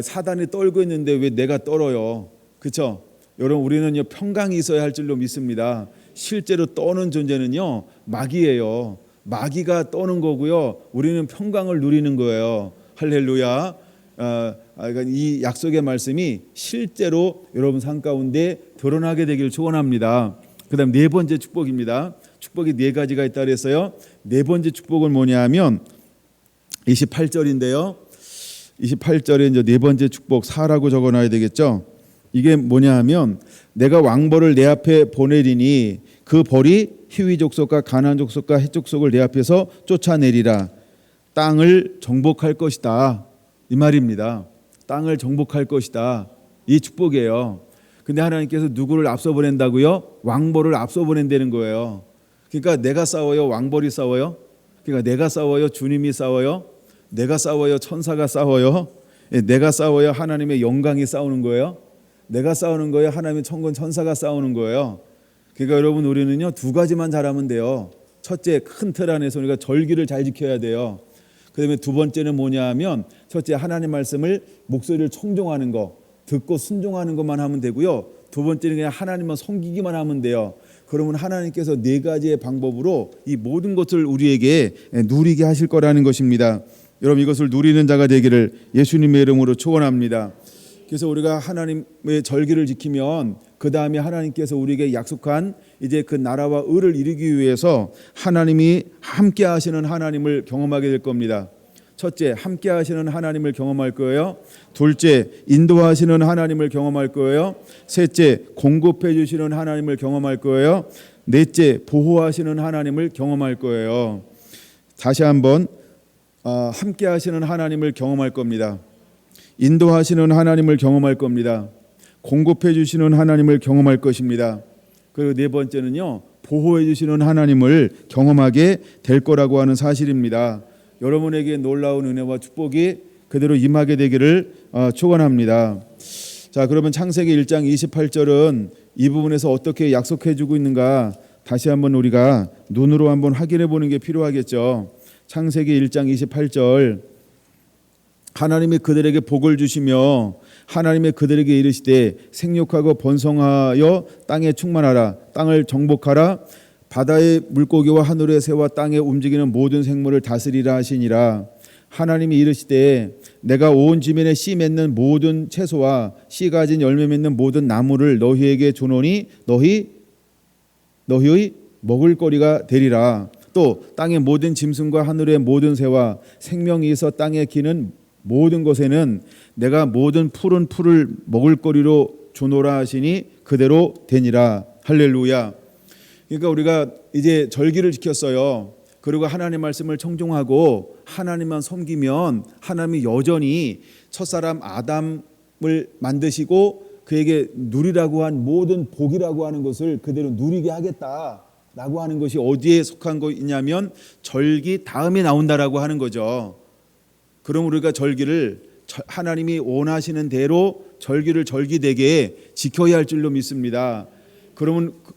사단이 떨고 있는데 왜 내가 떨어요? 그렇죠? 여러분 우리는요 평강이 있어야 할 줄로 믿습니다. 실제로 떠는 존재는요 마귀예요. 마귀가 떠는 거고요. 우리는 평강을 누리는 거예요. 할렐루야. 그러니까 이 약속의 말씀이 실제로 여러분 삶 가운데 드러나게 되길 축원합니다. 그다음 네 번째 축복입니다. 축복이 네 가지가 있다 그랬어요. 네 번째 축복은 뭐냐면 28절인데요. 28절에 이제 네 번째 축복 4라고 적어놔야 되겠죠. 이게 뭐냐 하면 내가 왕벌을 내 앞에 보내리니 그 벌이 히위 족속과 가나안 족속과 헷 족속을 내 앞에서 쫓아내리라. 땅을 정복할 것이다. 이 말입니다. 땅을 정복할 것이다. 이 축복이에요. 근데 하나님께서 누구를 앞서 보낸다고요? 왕벌을 앞서 보낸다는 거예요. 그러니까 내가 싸워요? 왕벌이 싸워요? 그러니까 내가 싸워요? 주님이 싸워요? 내가 싸워요? 천사가 싸워요? 내가 싸워요? 하나님의 영광이 싸우는 거예요? 내가 싸우는 거예요? 하나님의 천군 천사가 싸우는 거예요? 그러니까 여러분, 우리는요 두 가지만 잘하면 돼요. 첫째, 큰 틀 안에서 우리가 절기를 잘 지켜야 돼요. 그다음에 두 번째는 뭐냐 하면, 첫째, 하나님 말씀을 목소리를 청종하는 거, 듣고 순종하는 것만 하면 되고요. 두 번째는 그냥 하나님만 섬기기만 하면 돼요. 그러면 하나님께서 네 가지의 방법으로 이 모든 것을 우리에게 누리게 하실 거라는 것입니다. 여러분, 이것을 누리는 자가 되기를 예수님의 이름으로 축원합니다. 그래서 우리가 하나님의 절기를 지키면 그 다음에 하나님께서 우리에게 약속한 이제 그 나라와 의를 이루기 위해서 하나님이 함께 하시는 하나님을 경험하게 될 겁니다. 첫째, 함께 하시는 하나님을 경험할 거예요. 둘째, 인도하시는 하나님을 경험할 거예요. 셋째, 공급해 주시는 하나님을 경험할 거예요. 넷째, 보호하시는 하나님을 경험할 거예요. 다시 한번 함께 하시는 하나님을 경험할 겁니다. 인도하시는 하나님을 경험할 겁니다. 공급해 주시는 하나님을 경험할 것입니다. 그리고 네 번째는요, 보호해 주시는 하나님을 경험하게 될 거라고 하는 사실입니다. 여러분에게 놀라운 은혜와 축복이 그대로 임하게 되기를 축원합니다. 자, 그러면 창세기 1장 28절은 이 부분에서 어떻게 약속해 주고 있는가 다시 한번 우리가 눈으로 한번 확인해 보는 게 필요하겠죠. 창세기 1장 28절, 하나님이 그들에게 복을 주시며 하나님이 그들에게 이르시되 생육하고 번성하여 땅에 충만하라, 땅을 정복하라, 바다의 물고기와 하늘의 새와 땅에 움직이는 모든 생물을 다스리라 하시니라. 하나님이 이르시되 내가 온 지면에 씨 맺는 모든 채소와 씨 가진 열매 맺는 모든 나무를 너희에게 주노니 너희의 먹을거리가 되리라. 또 땅의 모든 짐승과 하늘의 모든 새와 생명이 있어 땅에 기는 모든 것에는 내가 모든 푸른 풀을 먹을거리로 주노라 하시니 그대로 되니라. 할렐루야. 그러니까 우리가 이제 절기를 지켰어요. 그리고 하나님 말씀을 청종하고 하나님만 섬기면 하나님이 여전히 첫사람 아담을 만드시고 그에게 누리라고 한 모든 복이라고 하는 것을 그대로 누리게 하겠다라고 하는 것이 어디에 속한 것이냐면 절기 다음에 나온다라고 하는 거죠. 그럼 우리가 절기를 하나님이 원하시는 대로 절기를 절기되게 지켜야 할 줄로 믿습니다.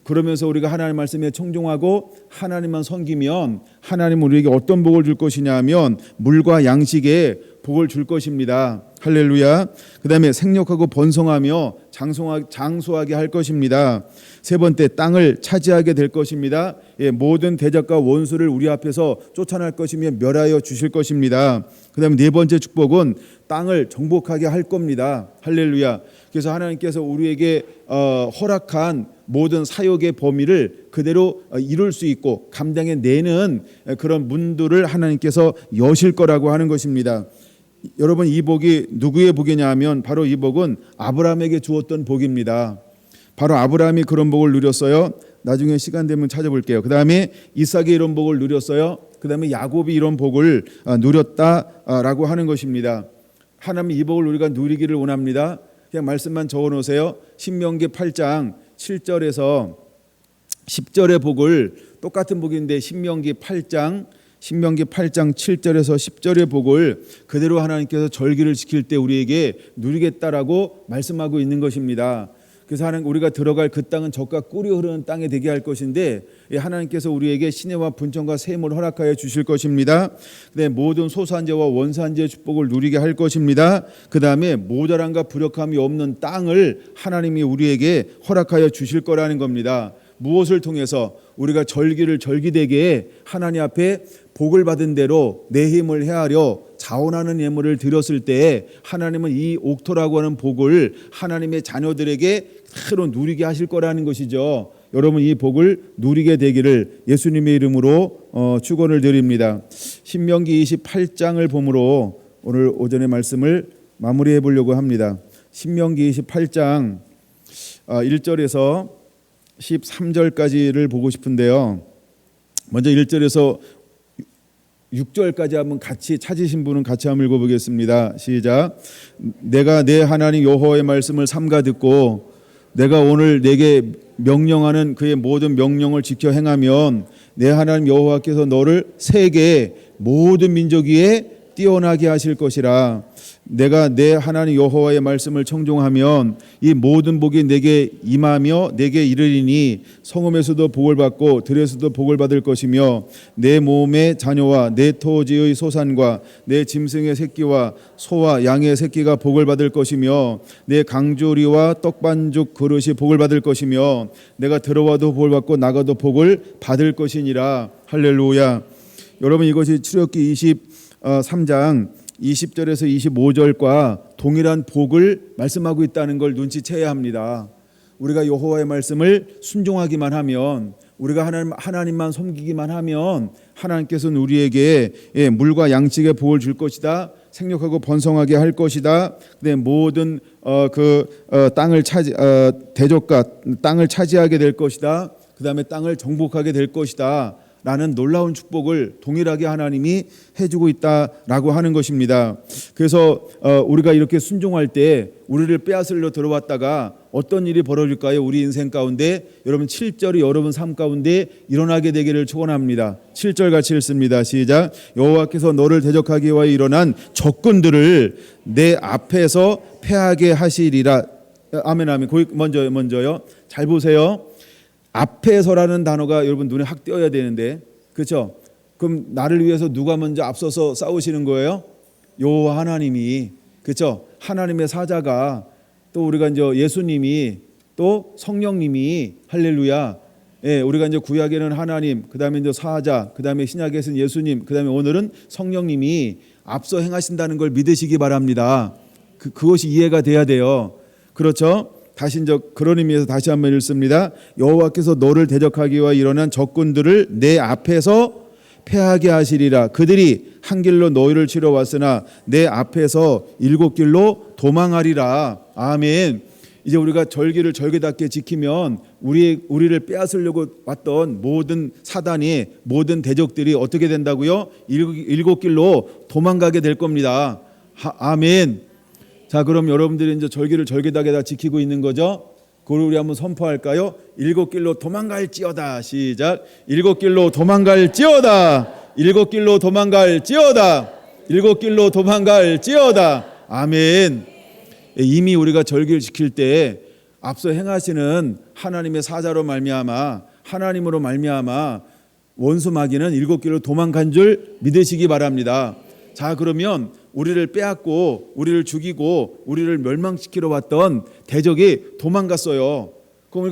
그러면서 우리가 하나님 말씀에 청종하고 하나님만 섬기면 하나님 우리에게 어떤 복을 줄 것이냐 하면 물과 양식에 복을 줄 것입니다. 할렐루야. 그 다음에 생육하고 번성하며 장수하게 할 것입니다. 세 번째, 땅을 차지하게 될 것입니다. 모든 대적과 원수를 우리 앞에서 쫓아낼 것이며 멸하여 주실 것입니다. 그 다음에 네 번째 축복은 땅을 정복하게 할 겁니다. 할렐루야. 그래서 하나님께서 우리에게 허락한 모든 사역의 범위를 그대로 이룰 수 있고 감당해내는 그런 문들을 하나님께서 여실 거라고 하는 것입니다. 여러분, 이 복이 누구의 복이냐 하면 바로 이 복은 아브라함에게 주었던 복입니다. 바로 아브라함이 그런 복을 누렸어요. 나중에 시간 되면 찾아볼게요. 그 다음에 이삭이 이런 복을 누렸어요. 그 다음에 야곱이 이런 복을 누렸다라고 하는 것입니다. 하나님 이 복을 우리가 누리기를 원합니다. 그냥 말씀만 적어놓으세요. 신명기 8장 7절에서 10절의 복을, 똑같은 복인데 신명기 8장 7절에서 10절의 복을 그대로 하나님께서 절기를 지킬 때 우리에게 누리겠다라고 말씀하고 있는 것입니다. 그래서 우리가 들어갈 그 땅은 젖과 꿀이 흐르는 땅에 되게 할 것인데 하나님께서 우리에게 시내와 분천과 샘을 허락하여 주실 것입니다. 그다음에 모든 소산제와 원산제의 축복을 누리게 할 것입니다. 그 다음에 모자람과 부력함이 없는 땅을 하나님이 우리에게 허락하여 주실 거라는 겁니다. 무엇을 통해서? 우리가 절기를 절기되게 하나님 앞에 복을 받은 대로 내 힘을 헤아려 자원하는 예물을 드렸을 때 하나님은 이 옥토라고 하는 복을 하나님의 자녀들에게 그대로 누리게 하실 거라는 것이죠. 여러분, 이 복을 누리게 되기를 예수님의 이름으로 축원을 드립니다. 신명기 28장을 보므로 오늘 오전의 말씀을 마무리해 보려고 합니다. 신명기 28장 1절에서 13절까지를 보고 싶은데요. 먼저 1절에서 6절까지 한번 같이 찾으신 분은 같이 한번 읽어보겠습니다. 시작. 내가 내 하나님 여호와의 말씀을 삼가 듣고 내가 오늘 내게 명령하는 그의 모든 명령을 지켜 행하면 내 하나님 여호와께서 너를 세계 모든 민족 위에 뛰어나게 하실 것이라. 내가 내 하나님 여호와의 말씀을 청종하면 이 모든 복이 내게 임하며 내게 이르리니 성읍에서도 복을 받고 들에서도 복을 받을 것이며 내 몸의 자녀와 내 토지의 소산과 내 짐승의 새끼와 소와 양의 새끼가 복을 받을 것이며 내 강조리와 떡반죽 그릇이 복을 받을 것이며 내가 들어와도 복을 받고 나가도 복을 받을 것이니라. 할렐루야. 여러분, 이것이 출애굽기 23장 20절에서 25절과 동일한 복을 말씀하고 있다는 걸 눈치채야 합니다. 우리가 여호와의 말씀을 순종하기만 하면, 우리가 하나님만 섬기기만 하면 하나님께서는 우리에게 물과 양식의 복을 줄 것이다. 생육하고 번성하게 할 것이다. 모든 땅을 대적과 땅을 차지하게 될 것이다. 그 다음에 땅을 정복하게 될 것이다. 라는 놀라운 축복을 동일하게 하나님이 해주고 있다라고 하는 것입니다. 그래서 우리가 이렇게 순종할 때 우리를 빼앗으려 들어왔다가 어떤 일이 벌어질까요? 우리 인생 가운데 여러분 7절이 여러분 삶 가운데 일어나게 되기를 축원합니다. 7절 같이 읽습니다. 시작. 여호와께서 너를 대적하기 위하여 일어난 적군들을 내 앞에서 패하게 하시리라. 아멘 아멘. 먼저요. 잘 보세요. 앞에서라는 단어가 여러분 눈에 확 띄어야 되는데, 그렇죠? 그럼 나를 위해서 누가 먼저 앞서서 싸우시는 거예요? 여호와 하나님이, 그렇죠? 하나님의 사자가, 또 우리가 이제 예수님이, 또 성령님이, 할렐루야. 예, 우리가 이제 구약에는 하나님, 그다음에 이제 사자, 그다음에 신약에서는 예수님, 그다음에 오늘은 성령님이 앞서 행하신다는 걸 믿으시기 바랍니다. 그것이 이해가 돼야 돼요. 그렇죠? 다시 이제 그런 의미에서 다시 한번 읽습니다. 여호와께서 너를 대적하기 위하여 일어난 적군들을 내 앞에서 패하게 하시리라. 그들이 한 길로 너희를 치러 왔으나 내 앞에서 7길로 도망하리라. 아멘. 이제 우리가 절기를 절개답게 지키면 우리를 빼앗으려고 왔던 모든 사단이, 모든 대적들이 어떻게 된다고요? 7길로 도망가게 될 겁니다. 아멘. 자, 그럼 여러분들이 이제 절기를 절개하게 다 지키고 있는 거죠? 그걸 우리 한번 선포할까요? 7길로 도망갈지어다. 시작. 7길로 도망갈지어다. 7길로 도망갈지어다. 7길로 도망갈지어다. 아멘. 이미 우리가 절기를 지킬 때 앞서 행하시는 하나님의 사자로 말미암아, 하나님으로 말미암아 원수 마귀는 7길로 도망간 줄 믿으시기 바랍니다. 자, 그러면 우리를 빼앗고 우리를 죽이고 우리를 멸망시키러 왔던 대적이 도망갔어요. 그럼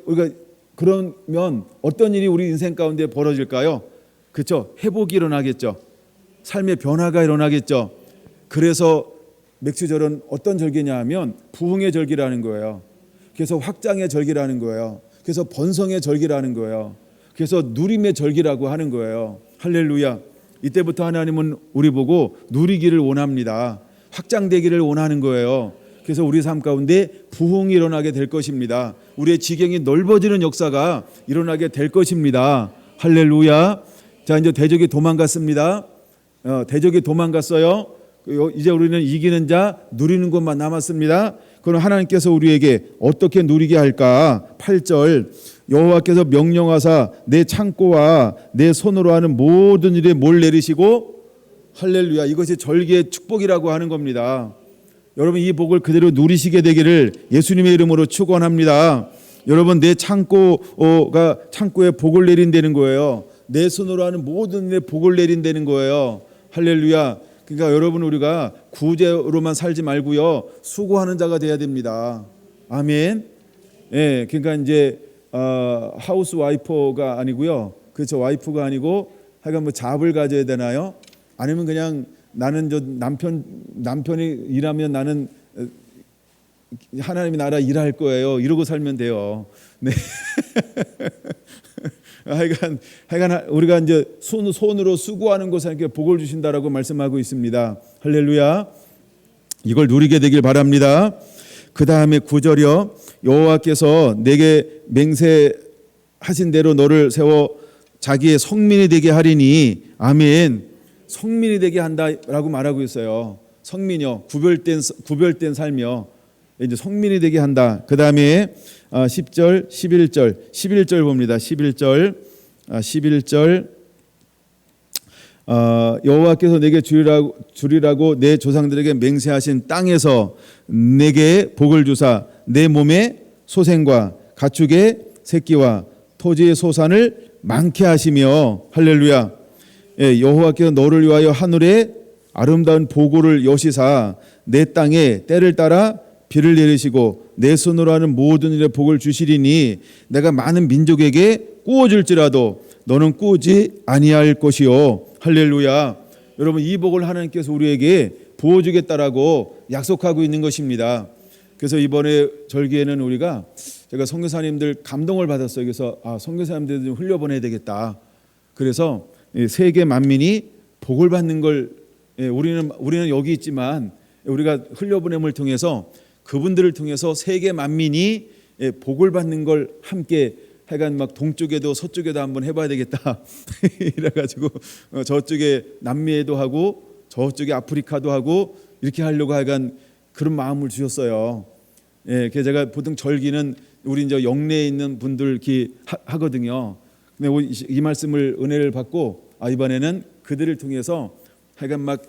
우리가 그러면 어떤 일이 우리 인생 가운데 벌어질까요? 그렇죠? 회복이 일어나겠죠. 삶의 변화가 일어나겠죠. 그래서 맥주절은 어떤 절기냐 하면 부흥의 절기라는 거예요. 그래서 확장의 절기라는 거예요. 그래서 번성의 절기라는 거예요. 그래서 누림의 절기라고 하는 거예요. 할렐루야. 이때부터 하나님은 우리 보고 누리기를 원합니다. 확장되기를 원하는 거예요. 그래서 우리 삶 가운데 부흥이 일어나게 될 것입니다. 우리의 지경이 넓어지는 역사가 일어나게 될 것입니다. 할렐루야. 자, 이제 대적이 도망갔습니다. 대적이 도망갔어요. 이제 우리는 이기는 자, 누리는 것만 남았습니다. 그럼 하나님께서 우리에게 어떻게 누리게 할까? 8절. 여호와께서 명령하사 내 창고와 내 손으로 하는 모든 일에 뭘 내리시고, 할렐루야, 이것이 절기의 축복이라고 하는 겁니다. 여러분, 이 복을 그대로 누리시게 되기를 예수님의 이름으로 축원합니다. 여러분, 내 창고에 복을 내린다는 거예요. 내 손으로 하는 모든 일에 복을 내린다는 거예요. 할렐루야. 그러니까 여러분, 우리가 구제로만 살지 말고요, 수고하는 자가 돼야 됩니다. 아멘. 예, 그러니까 이제 하우스 와이퍼가 아니고요, 그렇죠, 와이프가 아니고 하여간 뭐 잡을 가져야 되나요? 아니면 그냥 나는 저 남편이 일하면 나는 하나님의 나라 일할 거예요, 이러고 살면 돼요. 네. 하여간 우리가 이제 손으로 수고하는 것에 복을 주신다라고 말씀하고 있습니다. 할렐루야. 이걸 누리게 되길 바랍니다. 그 다음에 9절이요. 여호와께서 내게 맹세하신 대로 너를 세워 자기의 성민이 되게 하리니, 아멘. 성민이 되게 한다라고 말하고 있어요. 성민이요, 구별된 삶이요. 이제 성민이 되게 한다. 그 다음에 10절, 11절 봅니다. 11절. 여호와께서 내게 주리라고 내 조상들에게 맹세하신 땅에서 내게 복을 주사 내 몸에 소생과 가축의 새끼와 토지의 소산을 많게 하시며 할렐루야. 여호와께서 너를 위하여 하늘에 아름다운 보고를 여시사 내 땅에 때를 따라 비를 내리시고 내 손으로 하는 모든 일에 복을 주시리니 내가 많은 민족에게 꾸어줄지라도 너는 꾸지 아니할 것이요. 할렐루야. 여러분, 이 복을 하나님께서 우리에게 부어주겠다라고 약속하고 있는 것입니다. 그래서 이번에 절기에는 우리가 제가 선교사님들 감동을 받았어요. 그래서 선교사님들 좀 흘려보내야 되겠다. 그래서 세계 만민이 복을 받는 걸 우리는 여기 있지만 우리가 흘려보냄을 통해서 그분들을 통해서 세계 만민이 복을 받는 걸 함께 하여간 막 동쪽에도 서쪽에도 한번 해봐야 되겠다. 이래가지고 저쪽에 남미에도 하고 저쪽에 아프리카도 하고 이렇게 하려고 하여간 그런 마음을 주셨어요. 그래서 제가 보통 절기는 우리 이제 영내에 있는 분들 이렇게 하거든요. 근데 이 말씀을 은혜를 받고 이번에는 그들을 통해서 하여간 막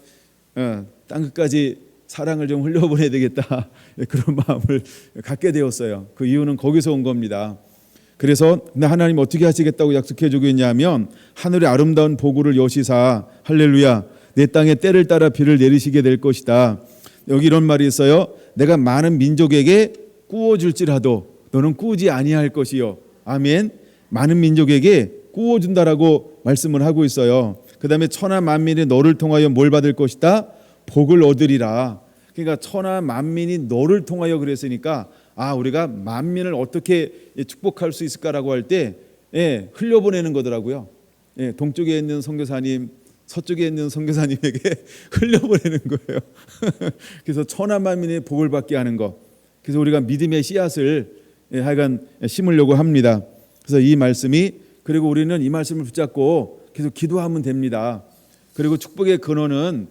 땅끝까지 사랑을 좀 흘려보내야 되겠다. 그런 마음을 갖게 되었어요. 그 이유는 거기서 온 겁니다. 그래서 하나님 어떻게 하시겠다고 약속해 주고 있냐면 하늘의 아름다운 보고를 여시사 할렐루야 내 땅에 때를 따라 비를 내리시게 될 것이다. 여기 이런 말이 있어요. 내가 많은 민족에게 꾸어줄지라도 너는 꾸지 아니할 것이요. 아멘. 많은 민족에게 꾸어준다라고 말씀을 하고 있어요. 그 다음에 천하 만민이 너를 통하여 뭘 받을 것이다? 복을 얻으리라. 그러니까 천하 만민이 너를 통하여 그랬으니까 우리가 만민을 어떻게 축복할 수 있을까라고 할 때 흘려보내는 거더라고요. 동쪽에 있는 선교사님, 서쪽에 있는 선교사님에게 흘려보내는 거예요. 그래서 천하 만민의 복을 받게 하는 거. 그래서 우리가 믿음의 씨앗을 하여간 심으려고 합니다. 그래서 이 말씀이 그리고 우리는 이 말씀을 붙잡고 계속 기도하면 됩니다. 그리고 축복의 근원은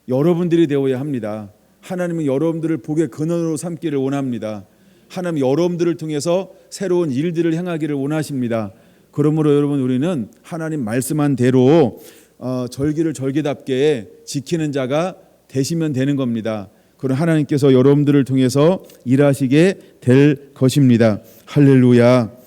여러분들이 되어야 합니다. 하나님은 여러분들을 복의 근원으로 삼기를 원합니다. 하나님 여러분들을 통해서 새로운 일들을 행하기를 원하십니다. 그러므로 여러분 우리는 하나님 말씀한 대로 절기를 절기답게 지키는 자가 되시면 되는 겁니다. 그럼 하나님께서 여러분들을 통해서 일하시게 될 것입니다. 할렐루야.